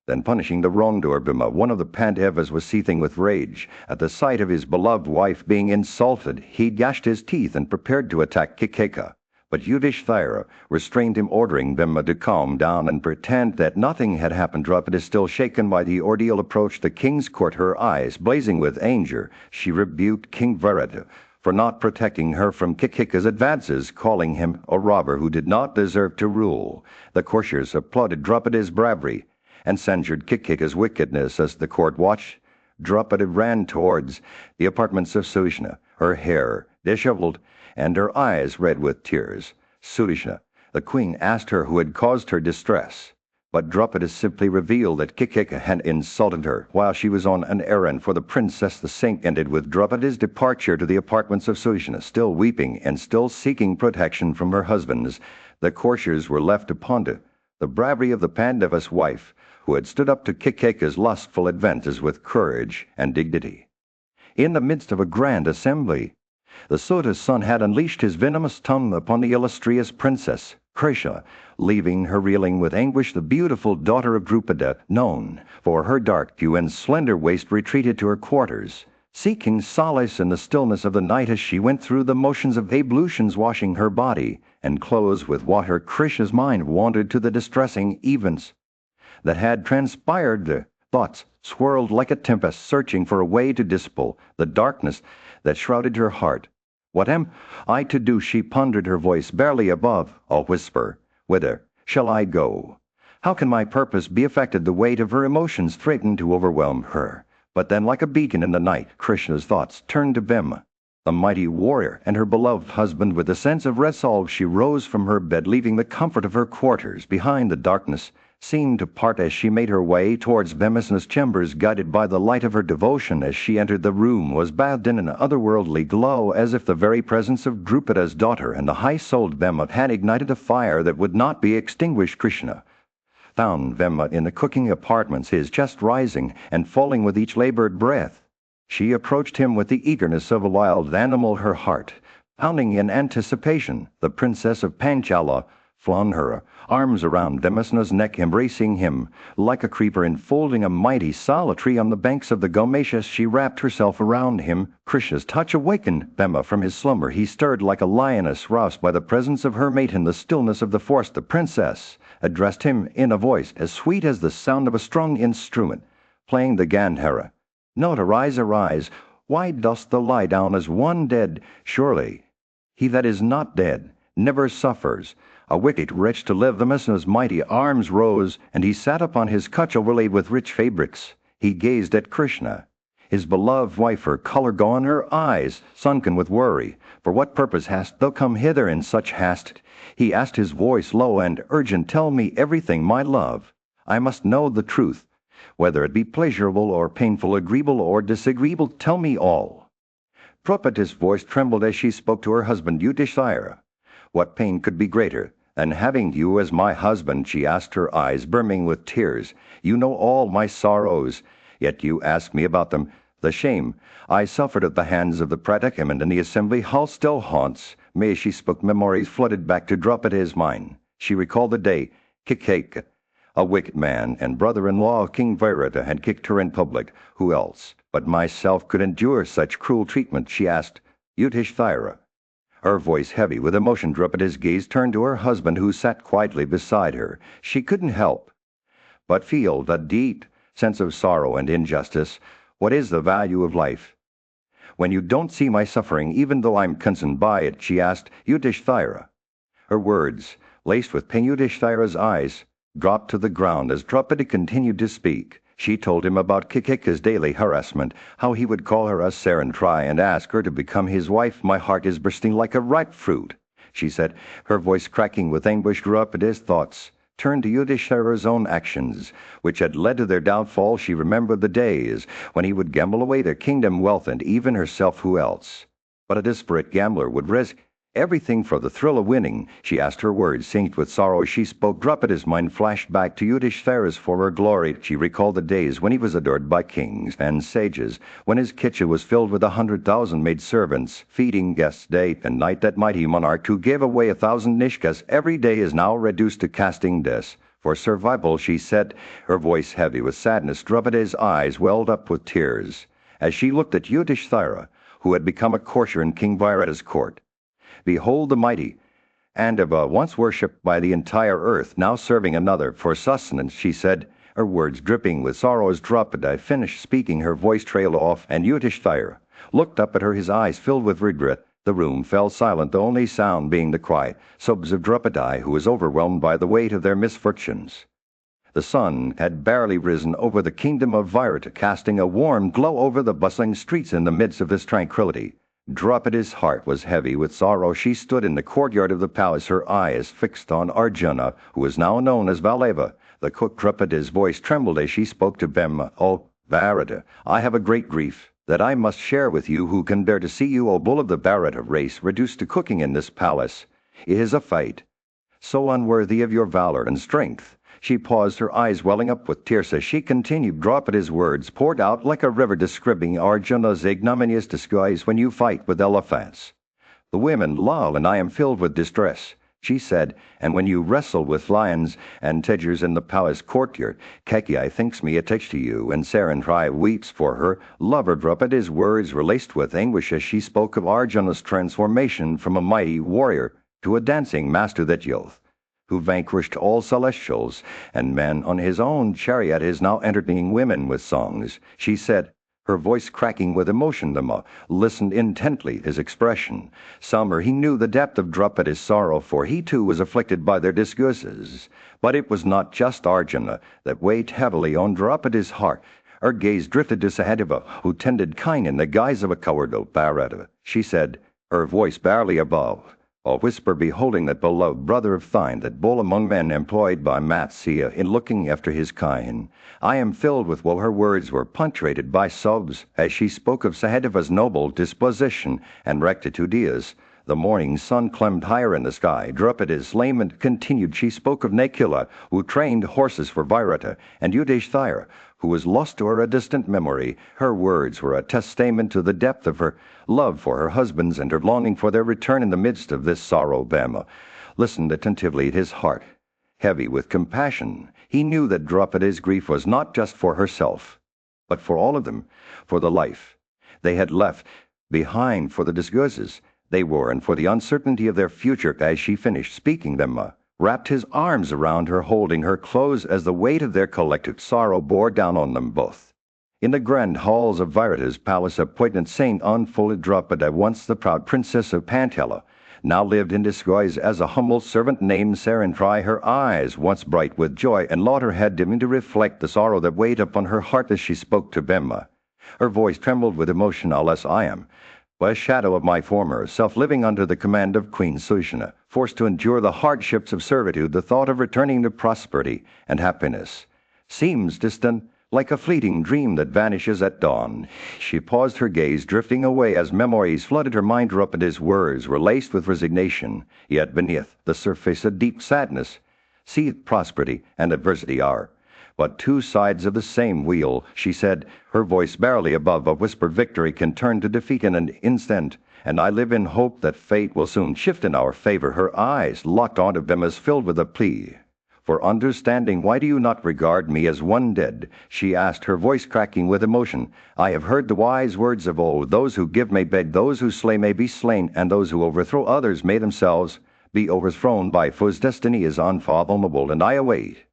than punishing the wrongdoer. Bhima, one of the Pandavas, was seething with rage at the sight of his beloved wife being insulted. He gnashed his teeth and prepared to attack Kikika. But Yudhishthira restrained him, ordering Bhima to calm down and pretend that nothing had happened. Draupadi, still shaken by the ordeal, approached the king's court, her eyes blazing with anger. She rebuked King Virata for not protecting her from Kikika's advances, calling him a robber who did not deserve to rule. The courtiers applauded Draupadi's bravery and censured Kikika's wickedness. As the court watched, Draupadi ran towards the apartments of Sushna, her hair disheveled and her eyes red with tears. Sushna, the queen, asked her who had caused her distress, but Draupadi simply revealed that Kikika had insulted her while she was on an errand for the princess. The scene ended with Draupadi's departure to the apartments of Sushna. Still weeping and still seeking protection from her husbands, the courtiers were left to ponder the bravery of the Pandava's wife, who had stood up to Kikika's lustful advances with courage and dignity. In the midst of a grand assembly, the Suta's son had unleashed his venomous tongue upon the illustrious princess Krishna, leaving her reeling with anguish. The beautiful daughter of Drupada, known for her dark hue and slender waist, retreated to her quarters, seeking solace in the stillness of the night. As she went through the motions of ablutions, washing her body and clothes with water, Krishna's mind wandered to the distressing events that had transpired. The thoughts swirled like a tempest, searching for a way to dispel the darkness that shrouded her heart. "What am I to do?" she pondered, her voice barely above a whisper. "Whither shall I go? How can my purpose be effected?" The weight of her emotions threatened to overwhelm her. But then, like a beacon in the night, Krishna's thoughts turned to Bhima, the mighty warrior, and her beloved husband. With a sense of resolve, she rose from her bed, leaving the comfort of her quarters behind. The darkness seemed to part as she made her way towards Bhimasna's chambers, guided by the light of her devotion. As she entered, the room was bathed in an otherworldly glow, as if the very presence of Drupada's daughter and the high-souled Bhima had ignited a fire that would not be extinguished. Krishna found Bhima in the cooking apartments, his chest rising and falling with each labored breath. She approached him with the eagerness of a wild animal, her heart pounding in anticipation. The princess of Panchala flung her arms around Bhimasna's neck, embracing him like a creeper enfolding a mighty sala tree on the banks of the Gomesha. She wrapped herself around him. Krishna's touch awakened Bhima from his slumber. He stirred like a lioness roused by the presence of her mate. In the stillness of the forest, the princess addressed him in a voice as sweet as the sound of a strung instrument playing the Gandhara. "Not arise, arise. Why dost thou lie down as one dead? Surely he that is not dead never suffers. A wicked wretch to live, the Messiah's mighty arms rose, and he sat upon his couch overlaid with rich fabrics. He gazed at Krishna. His beloved wife, her color gone, her eyes sunken with worry. For what purpose hast thou come hither in such haste? He asked, his voice low and urgent, "Tell me everything, my love. I must know the truth. Whether it be pleasurable or painful, agreeable or disagreeable, tell me all." Draupadi's voice trembled as she spoke to her husband Yudhishthira. What pain could be greater than having you as my husband? She asked, her eyes brimming with tears. "You know all my sorrows, yet you ask me about them. The shame I suffered at the hands of the predicament in the assembly hall still haunts me." She spoke, memories flooded back to Draupadi's mind. She recalled the day Kikek, a wicked man and brother-in-law of King Virata, had kicked her in public. Who else but myself could endure such cruel treatment? She asked Yudhishthira, her voice heavy with emotion. Draupadi's gaze turned to her husband, who sat quietly beside her. She couldn't help but feel the deep sense of sorrow and injustice. What is the value of life when you don't see my suffering, even though I'm concerned by it? She asked Yudhishthira. Her words, laced with pain, Yudhishthira's eyes dropped to the ground as Draupadi continued to speak. She told him about Kikika's daily harassment, how he would call her a and try and ask her to become his wife. "My heart is bursting like a ripe fruit," she said, her voice cracking with anguish. Draupadi's thoughts turned to Yudhishthira's own actions, which had led to their downfall. She remembered the days when he would gamble away their kingdom, wealth, and even herself. Who else but a desperate gambler would risk everything for the thrill of winning? She asked, her words synced with sorrow as she spoke. Draupadi's mind flashed back to Yudhishthira's former glory. She recalled the days when he was adored by kings and sages, when his kitchen was filled with 100,000 maidservants, feeding guests day and night. That mighty monarch who gave away 1,000 nishkas every day is now reduced to casting this for survival, she said, her voice heavy with sadness. Draupadi's eyes welled up with tears as she looked at Yudhishthira, who had become a courtier in King Virata's court. "Behold the mighty, and once worshipped by the entire earth, now serving another for sustenance," she said, her words dripping with sorrow. As Draupadi finished speaking, her voice trailed off, and Yudhishthira looked up at her, his eyes filled with regret. The room fell silent, the only sound being the quiet sobs of Draupadi, who was overwhelmed by the weight of their misfortunes. The sun had barely risen over the kingdom of Virata, casting a warm glow over the bustling streets. In the midst of this tranquility, Draupadi's heart was heavy with sorrow. She stood in the courtyard of the palace, her eyes fixed on Arjuna, who was now known as Vallabha, the cook. Draupadi's voice trembled as she spoke to Bhima. "O Virata, I have a great grief that I must share with you. Who can bear to see you, O bull of the Virata race, reduced to cooking in this palace? It is a fate so unworthy of your valor and strength." She paused, her eyes welling up with tears as she continued. Draupadi's words poured out like a river, describing Arjuna's ignominious disguise when you fight with elephants. "The women lull, and I am filled with distress," she said, "and when you wrestle with lions and tigers in the palace courtyard, Kekiai thinks me attached to you, and Sarantrai weeps for her lover." Draupadi's words were laced with anguish as she spoke of Arjuna's transformation from a mighty warrior to a dancing master, that youth who vanquished all celestials and men on his own chariot is now entertaining women with songs. She said, her voice cracking with emotion. Dhamma listened intently, his expression. Somber, he knew the depth of Draupadi's sorrow, for he too was afflicted by their disguises. But it was not just Arjuna that weighed heavily on Draupadi's heart. Her gaze drifted to Sahadeva, who tended kine in the guise of a coward. "O Bharata," she said, her voice barely above a whisper, "beholding that beloved brother of thine, that bull among men employed by Matsya in looking after his kine, I am filled with woe." Her words were punctuated by sobs as she spoke of Sahadeva's noble disposition and rectitude. The morning sun climbed higher in the sky. Draupadi's lament continued. She spoke of Nakula, who trained horses for Virata, and Yudhishthira, who was lost to her, a distant memory. Her words were a testament to the depth of her love for her husbands and her longing for their return. In the midst of this sorrow, Bhima listened attentively, his heart heavy with compassion. He knew that Draupadi's grief was not just for herself, but for all of them, for the life they had left behind, for the disguises they wore, and for the uncertainty of their future. As she finished speaking, Bhima wrapped his arms around her, holding her close as the weight of their collective sorrow bore down on them both. In the grand halls of Virata's palace, a poignant scene unfolded. Draupadi, once the proud princess of Panthela, now lived in disguise as a humble servant named Saranthrai. Her eyes, once bright with joy and laughter, had dimmed to reflect the sorrow that weighed upon her heart as she spoke to Bhima. Her voice trembled with emotion. Alas, I am but a shadow of my former self, living under the command of Queen Sushna, forced to endure the hardships of servitude. The thought of returning to prosperity and happiness seems distant, like a fleeting dream that vanishes at dawn. She paused, her gaze drifting away as memories flooded her mind. Draupadi's words were laced with resignation, yet beneath the surface a deep sadness. See, prosperity and adversity are but two sides of the same wheel, she said, her voice barely above a whispered. Victory can turn to defeat in an instant, and I live in hope that fate will soon shift in our favor. Her eyes, locked onto Bhima's, filled with a plea for understanding. Why do you not regard me as one dead? She asked, her voice cracking with emotion. I have heard the wise words of old, those who give may beg, those who slay may be slain, and those who overthrow others may themselves be overthrown by foes. Destiny is unfathomable, and I await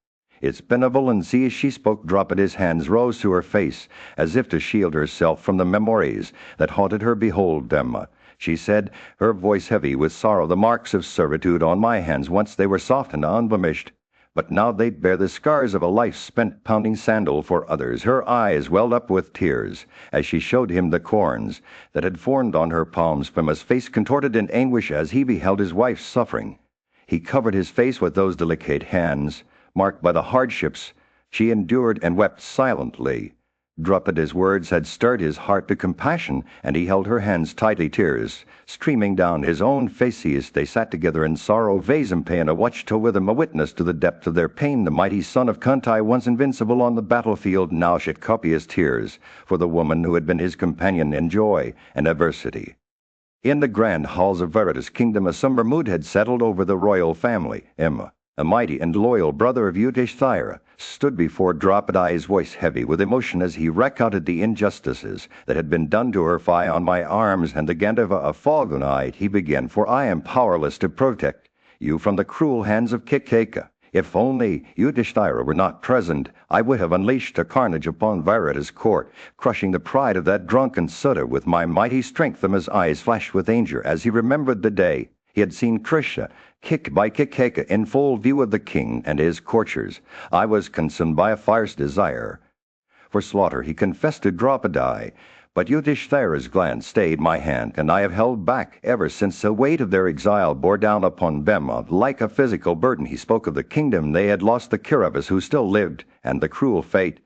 its benevolence. As she spoke, Draupadi's hands rose to her face, as if to shield herself from the memories that haunted her. Behold them, she said, her voice heavy with sorrow. The marks of servitude on my hands, once they were soft and unblemished, but now they bear the scars of a life spent pounding sandal for others. Her eyes welled up with tears as she showed him the corns that had formed on her palms. Bhima's face contorted in anguish as he beheld his wife's suffering. He covered his face with those delicate hands, marked by the hardships she endured, and wept silently. Draupadi's words had stirred his heart to compassion, and he held her hands tightly, tears streaming down his own face. As they sat together in sorrow, Vaisampayana watched with him, a witness to the depth of their pain. The mighty son of Kunti, once invincible on the battlefield, now shed copious tears for the woman who had been his companion in joy and adversity. In the grand halls of Virata's kingdom, a somber mood had settled over the royal family. Emma, a mighty and loyal brother of Yudhishthira, stood before Draupadi, his voice heavy with emotion as he recounted the injustices that had been done to her. Fie on my arms and the Gandhava of Falgunite, he began, for I am powerless to protect you from the cruel hands of Kikeka. If only Yudhishthira were not present, I would have unleashed a carnage upon Virata's court, crushing the pride of that drunken Sudha with my mighty strength. His eyes flashed with anger as he remembered the day he had seen Krishna kicked by Kikeka in full view of the king and his courtiers. I was consumed by a fierce desire for slaughter, he confessed to Draupadi, but Yudhishthira's glance stayed my hand, and I have held back ever since. The weight of their exile bore down upon Bhima like a physical burden. He spoke of the kingdom they had lost, the Kauravas who still lived, and the cruel fate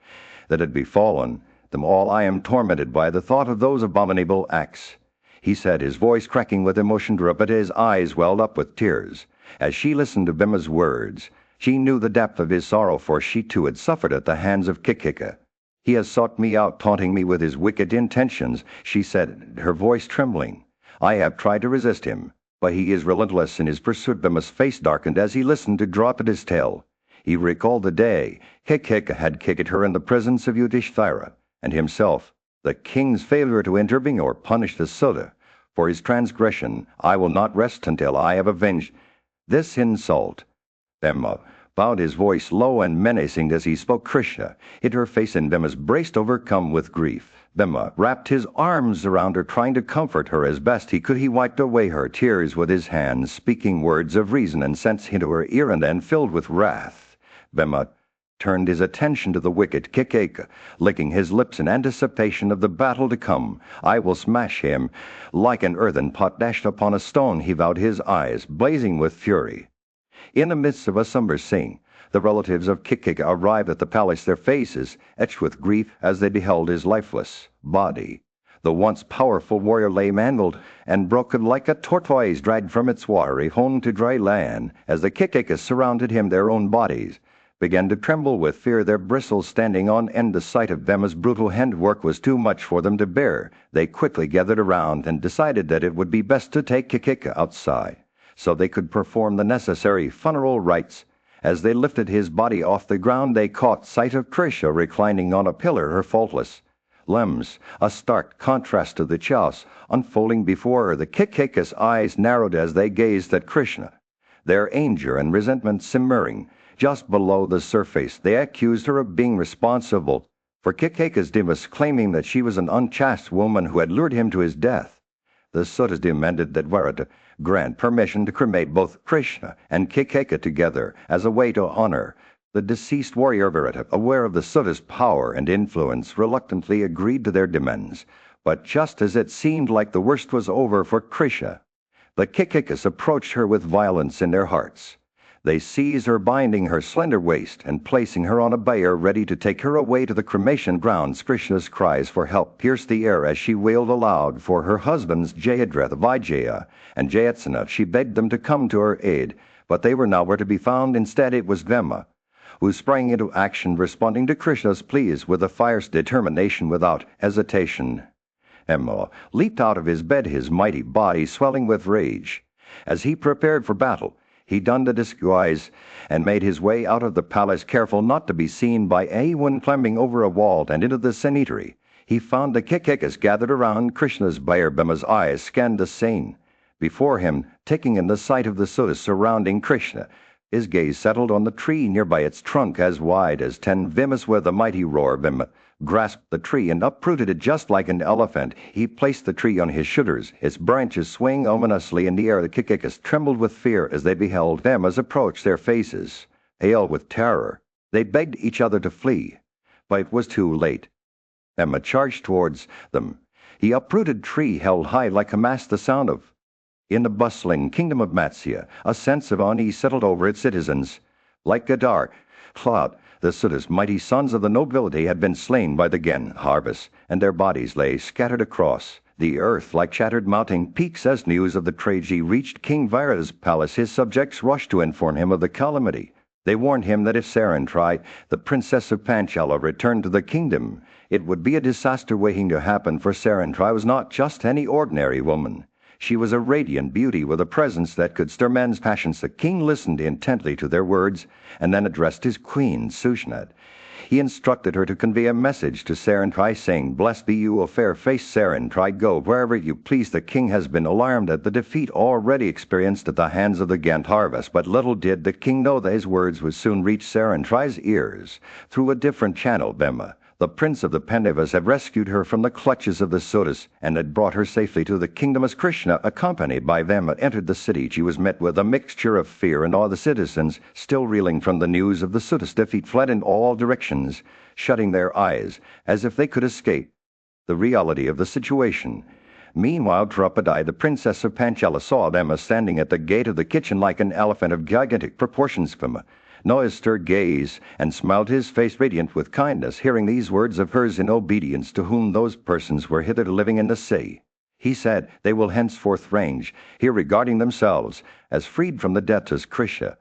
that had befallen them all. I am tormented by the thought of those abominable acts, he said, his voice cracking with emotion. Draupadi's eyes welled up with tears as she listened to Bhima's words. She knew the depth of his sorrow, for she too had suffered at the hands of Kikeka. He has sought me out, taunting me with his wicked intentions, she said, her voice trembling. I have tried to resist him, but he is relentless in his pursuit. Bhima's face darkened as he listened to Draupadi's tale. He recalled the day Kikeka had kicked her in the presence of Yudhishthira, and himself the king's failure to intervene or punish the Sudha for his transgression. I will not rest until I have avenged this insult. Bhima bowed, his voice low and menacing as he spoke. Krishna hid her face in Bhima's breast, overcome with grief. Bhima wrapped his arms around her, trying to comfort her as best he could. He wiped away her tears with his hands, speaking words of reason and sense into her ear, and then, filled with wrath, Bhima turned his attention to the wicked Kikeka, licking his lips in anticipation of the battle to come. I will smash him like an earthen pot dashed upon a stone, he vowed, his eyes blazing with fury. In the midst of a somber scene, the relatives of Kikeka arrived at the palace, their faces etched with grief as they beheld his lifeless body. The once powerful warrior lay mangled and broken like a tortoise dragged from its watery home to dry land. As the Kikekas surrounded him, their own bodies began to tremble with fear, their bristles standing on end. The sight of Bhima's brutal handwork was too much for them to bear. They quickly gathered around and decided that it would be best to take Kikeka outside so they could perform the necessary funeral rites. As they lifted his body off the ground, they caught sight of Trisha reclining on a pillar, her faultless limbs a stark contrast to the chaos unfolding before her. The Kikekas' eyes narrowed as they gazed at Krishna, their anger and resentment simmering just below the surface. They accused her of being responsible for Kikeka's Demas claiming that she was an unchaste woman who had lured him to his death. The Sutas demanded that Virata grant permission to cremate both Krishna and Kikeka together as a way to honor the deceased warrior. Virata, aware of the Sutas' power and influence, reluctantly agreed to their demands. But just as it seemed like the worst was over for Krishna, the Kikekas approached her with violence in their hearts. They seized her, binding her slender waist and placing her on a bier ready to take her away to the cremation grounds. Krishna's cries for help pierced the air as she wailed aloud for her husbands Jayadratha, Vijaya, and Jayatsena. She begged them to come to her aid, but they were nowhere to be found. Instead, it was Vema who sprang into action, responding to Krishna's pleas with a fierce determination without hesitation. Vema leaped out of his bed, his mighty body swelling with rage. As he prepared for battle, he donned a disguise and made his way out of the palace, careful not to be seen by anyone. Climbing over a wall and into the cemetery, he found the Kikekas gathered around Krishna's bier. Vema's eyes scanned the scene before him, taking in the sight of the Sutas surrounding Krishna. His gaze settled on the tree nearby, its trunk as wide as 10 Vimas. With a mighty roar, Vema grasped the tree and uprooted it just like an elephant. He placed the tree on his shoulders, its branches swaying ominously in the air. The Kikekas trembled with fear as they beheld Vemas approach, their faces pale with terror. They begged each other to flee, but it was too late. Vema charged towards them. He uprooted tree held high like a mast. The sound of In the bustling kingdom of Matsya, a sense of unease settled over its citizens. Like Gadar, Cloud, the Sutas, mighty sons of the nobility, had been slain by the Gandharvas, and their bodies lay scattered across the earth like shattered mountain peaks. As news of the tragedy reached King Virata's palace, his subjects rushed to inform him of the calamity. They warned him that if Sarantrae, the princess of Panchala, returned to the kingdom, it would be a disaster waiting to happen. For Sarantrae was not just any ordinary woman. She was a radiant beauty with a presence that could stir men's passions. The king listened intently to their words and then addressed his queen, Sushnat. He instructed her to convey a message to Sarantrae, saying, "Blessed be you, O fair-faced Sarantrae. Go wherever you please." The king has been alarmed at the defeat already experienced at the hands of the Gandharvas, but little did the king know that his words would soon reach Sarantrae's ears through a different channel. Vema, the prince of the Pandavas, had rescued her from the clutches of the Sutas and had brought her safely to the kingdom. As Krishna, accompanied by Vema, entered the city, she was met with a mixture of fear and awe. The citizens, still reeling from the news of the Sutas' defeat, fled in all directions, shutting their eyes as if they could escape the reality of the situation. Meanwhile, Draupadi, the princess of Panchala, saw Vema standing at the gate of the kitchen like an elephant of gigantic proportions. Vema noticed her gaze and smiled, his face radiant with kindness. Hearing these words of hers, in obedience to whom those persons were hitherto living in the sea, he said, "They will henceforth range here, regarding themselves as freed from the death." As Krishna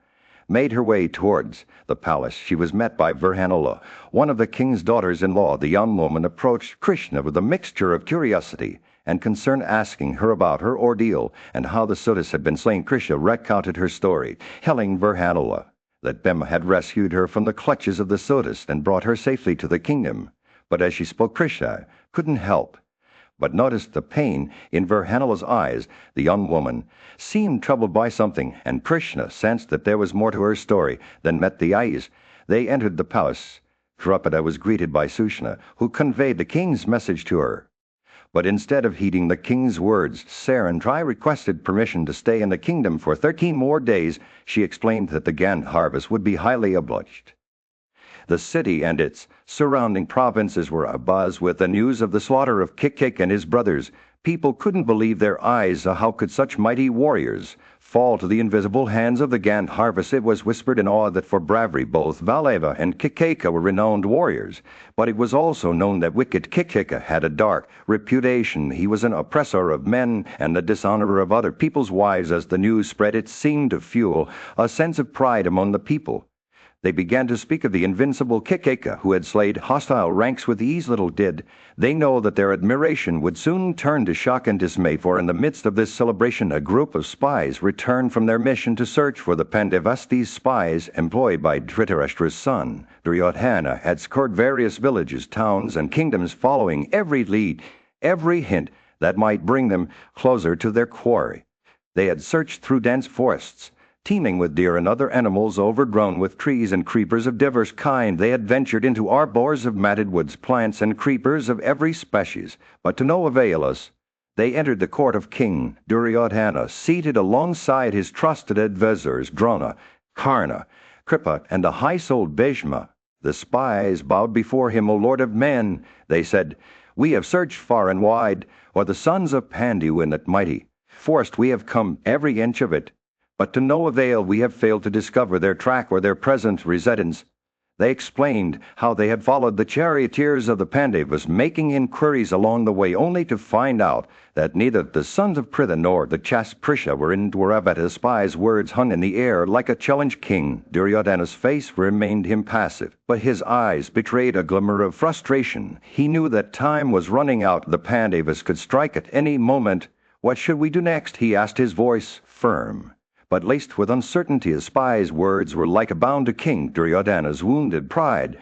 made her way towards the palace, she was met by Virhanula, one of the king's daughters-in-law. The young woman approached Krishna with a mixture of curiosity and concern, asking her about her ordeal and how the Sutas had been slain. Krishna recounted her story, telling Virhanula that Vema had rescued her from the clutches of the Sutas and brought her safely to the kingdom. But as she spoke, Krishna couldn't help but noticed the pain in Virhanula's eyes. The young woman seemed troubled by something, and Krishna sensed that there was more to her story than met the eyes. They entered the palace. Draupadi was greeted by Sushna, who conveyed the king's message to her. But instead of heeding the king's words, Sarantrae requested permission to stay in the kingdom for 13 more days. She explained that the Gandharvas would be highly obliged. The city and its surrounding provinces were abuzz with the news of the slaughter of Kikek and his brothers. People couldn't believe their eyes. How could such mighty warriors fall to the invisible hands of the Gandharvas? It was whispered in awe that for bravery both Valeva and Kikeka were renowned warriors, but it was also known that wicked Kikeka had a dark reputation. He was an oppressor of men and the dishonorer of other people's wives. As the news spread, it seemed to fuel a sense of pride among the people. They began to speak of the invincible Kikeka who had slayed hostile ranks with ease. Little did they know that their admiration would soon turn to shock and dismay, for in the midst of this celebration a group of spies returned from their mission to search for the Pandavas. These spies, employed by Dhritarashtra's son Duryodhana, had scoured various villages, towns, and kingdoms, following every lead, every hint that might bring them closer to their quarry. They had searched through dense forests, Teeming with deer and other animals, overgrown with trees and creepers of divers kind, they had ventured into arbors of matted woods, plants, and creepers of every species, but to no avail us. They entered the court of King Duryodhana, seated alongside his trusted advisors Drona, Karna, Kripa, and the high-souled Bhishma. The spies bowed before him. "O Lord of men," they said, "we have searched far and wide, while the sons of Pandu in that mighty forest we have come every inch of it, but to no avail. We have failed to discover their track or their present residence." They explained how they had followed the charioteers of the Pandavas, making inquiries along the way, only to find out that neither the sons of Pritha nor the Chasprisha were in Dwarava. The spies' words hung in the air like a challenge. King Duryodhana's face remained impassive, but his eyes betrayed a glimmer of frustration. He knew that time was running out. The Pandavas could strike at any moment. "What should we do next?" he asked, his voice firm, but laced with uncertainty. The spies' words were like a bound to King Duryodhana's wounded pride.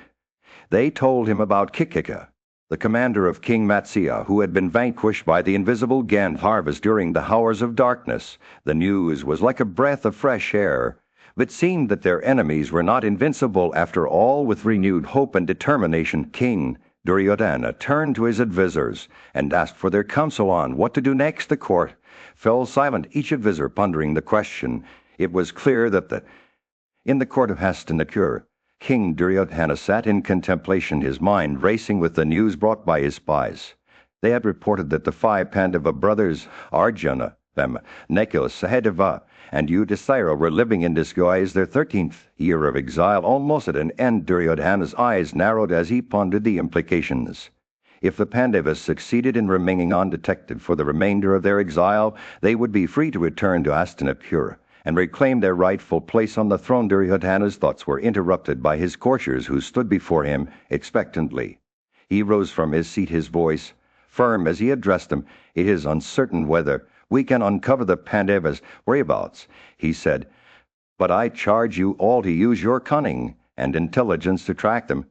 They told him about Kikika, the commander of King Matsya, who had been vanquished by the invisible Gandharvas during the hours of darkness. The news was like a breath of fresh air. It seemed that their enemies were not invincible after all. With renewed hope and determination, King Duryodhana turned to his advisors and asked for their counsel on what to do next. The court fell silent, each advisor pondering the question. It was clear that in the court of Hastinapur, King Duryodhana sat in contemplation, his mind racing with the news brought by his spies. They had reported that the 5 Pandava brothers, Arjuna, Nakula, Sahadeva, and Yudhishthira, were living in disguise, their 13th year of exile almost at an end. Duryodhana's eyes narrowed as he pondered the implications. If the Pandavas succeeded in remaining undetected for the remainder of their exile, they would be free to return to Hastinapur and reclaim their rightful place on the throne. Duryodhana's thoughts were interrupted by his courtiers, who stood before him expectantly. He rose from his seat, his voice firm as he addressed them. "It is uncertain whether we can uncover the Pandavas' whereabouts," he said, "but I charge you all to use your cunning and intelligence to track them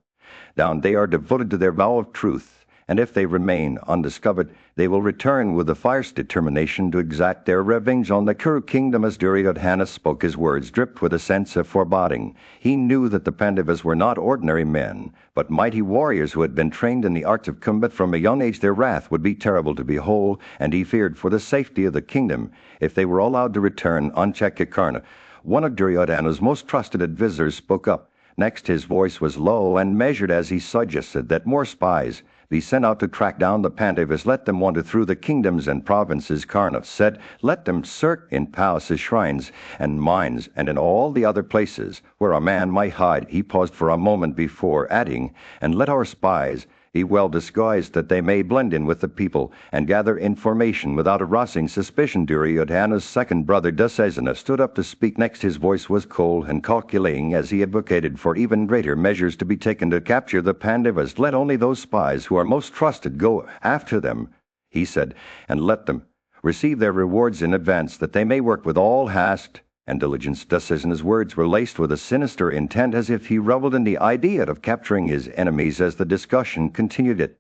down. They are devoted to their vow of truth, and if they remain undiscovered, they will return with a fierce determination to exact their revenge on the Kuru kingdom." As Duryodhana spoke, his words dripped with a sense of foreboding. He knew that the Pandavas were not ordinary men, but mighty warriors who had been trained in the arts of combat from a young age. Their wrath would be terrible to behold, and he feared for the safety of the kingdom if they were allowed to return unchecked. Karna, one of Duryodhana's most trusted advisors, spoke up. Next, his voice was low and measured as he suggested that more spies be sent out to track down the Pandavas. "Let them wander through the kingdoms and provinces," Karna said. "Let them search in palaces, shrines, and mines, and in all the other places where a man might hide." He paused for a moment before adding, "And let our spies be well disguised, that they may blend in with the people and gather information without arousing suspicion." Duryodhana's second brother, Dussasana, stood up to speak next. His voice was cold and calculating as he advocated for even greater measures to be taken to capture the Pandavas. "Let only those spies who are most trusted go after them," he said, "and let them receive their rewards in advance, that they may work with all haste and diligence." Dussasana's words were laced with a sinister intent, as if he reveled in the idea of capturing his enemies. As the discussion continued, it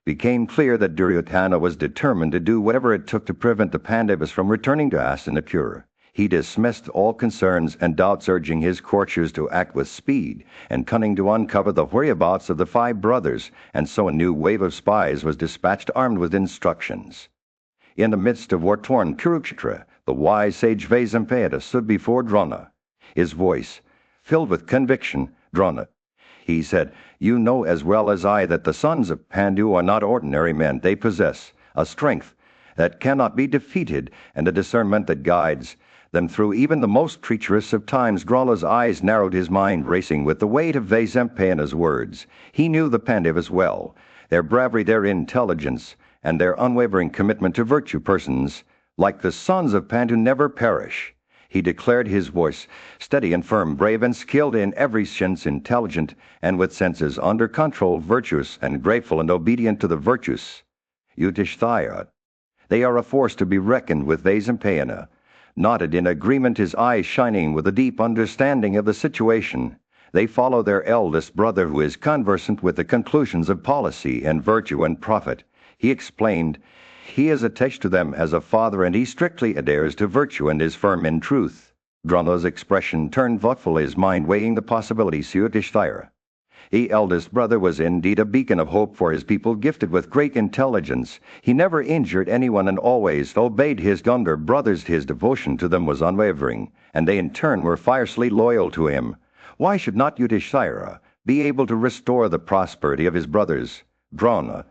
became clear that Duryodhana was determined to do whatever it took to prevent the Pandavas from returning to Hastinapur. He dismissed all concerns and doubts, urging his courtiers to act with speed and cunning to uncover the whereabouts of the 5 brothers, and so a new wave of spies was dispatched armed with instructions. In the midst of war-torn Kurukshetra, the wise sage Vaisampayana stood before Drona, his voice filled with conviction. "Drona," he said, "you know as well as I that the sons of Pandu are not ordinary men. They possess a strength that cannot be defeated and a discernment that guides them through even the most treacherous of times." Drona's eyes narrowed, his mind racing with the weight of Vaisampayana's words. He knew the Pandavas well, their bravery, their intelligence, and their unwavering commitment to virtue. "Persons like the sons of Pandu never perish," he declared, his voice steady and firm. "Brave and skilled in every sense, intelligent and with senses under control, virtuous and grateful and obedient to the virtuous Yudhishthira. They are a force to be reckoned with." Vaisampayana nodded in agreement, his eyes shining with a deep understanding of the situation. "They follow their eldest brother, who is conversant with the conclusions of policy and virtue and profit," he explained. "He is attached to them as a father, and he strictly adheres to virtue and is firm in truth." Drana's expression turned thoughtfully, his mind weighing the possibilities to Yudhishthira. He eldest brother was indeed a beacon of hope for his people, gifted with great intelligence. He never injured anyone and always obeyed his younger brothers. His devotion to them was unwavering, and they in turn were fiercely loyal to him. Why should not Yudhishthira be able to restore the prosperity of his brothers? Drona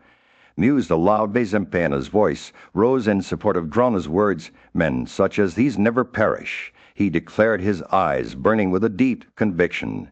mused aloud. Vasampayana's voice rose in support of Drana's words. Men such as these never perish, he declared, his eyes burning with a deep conviction.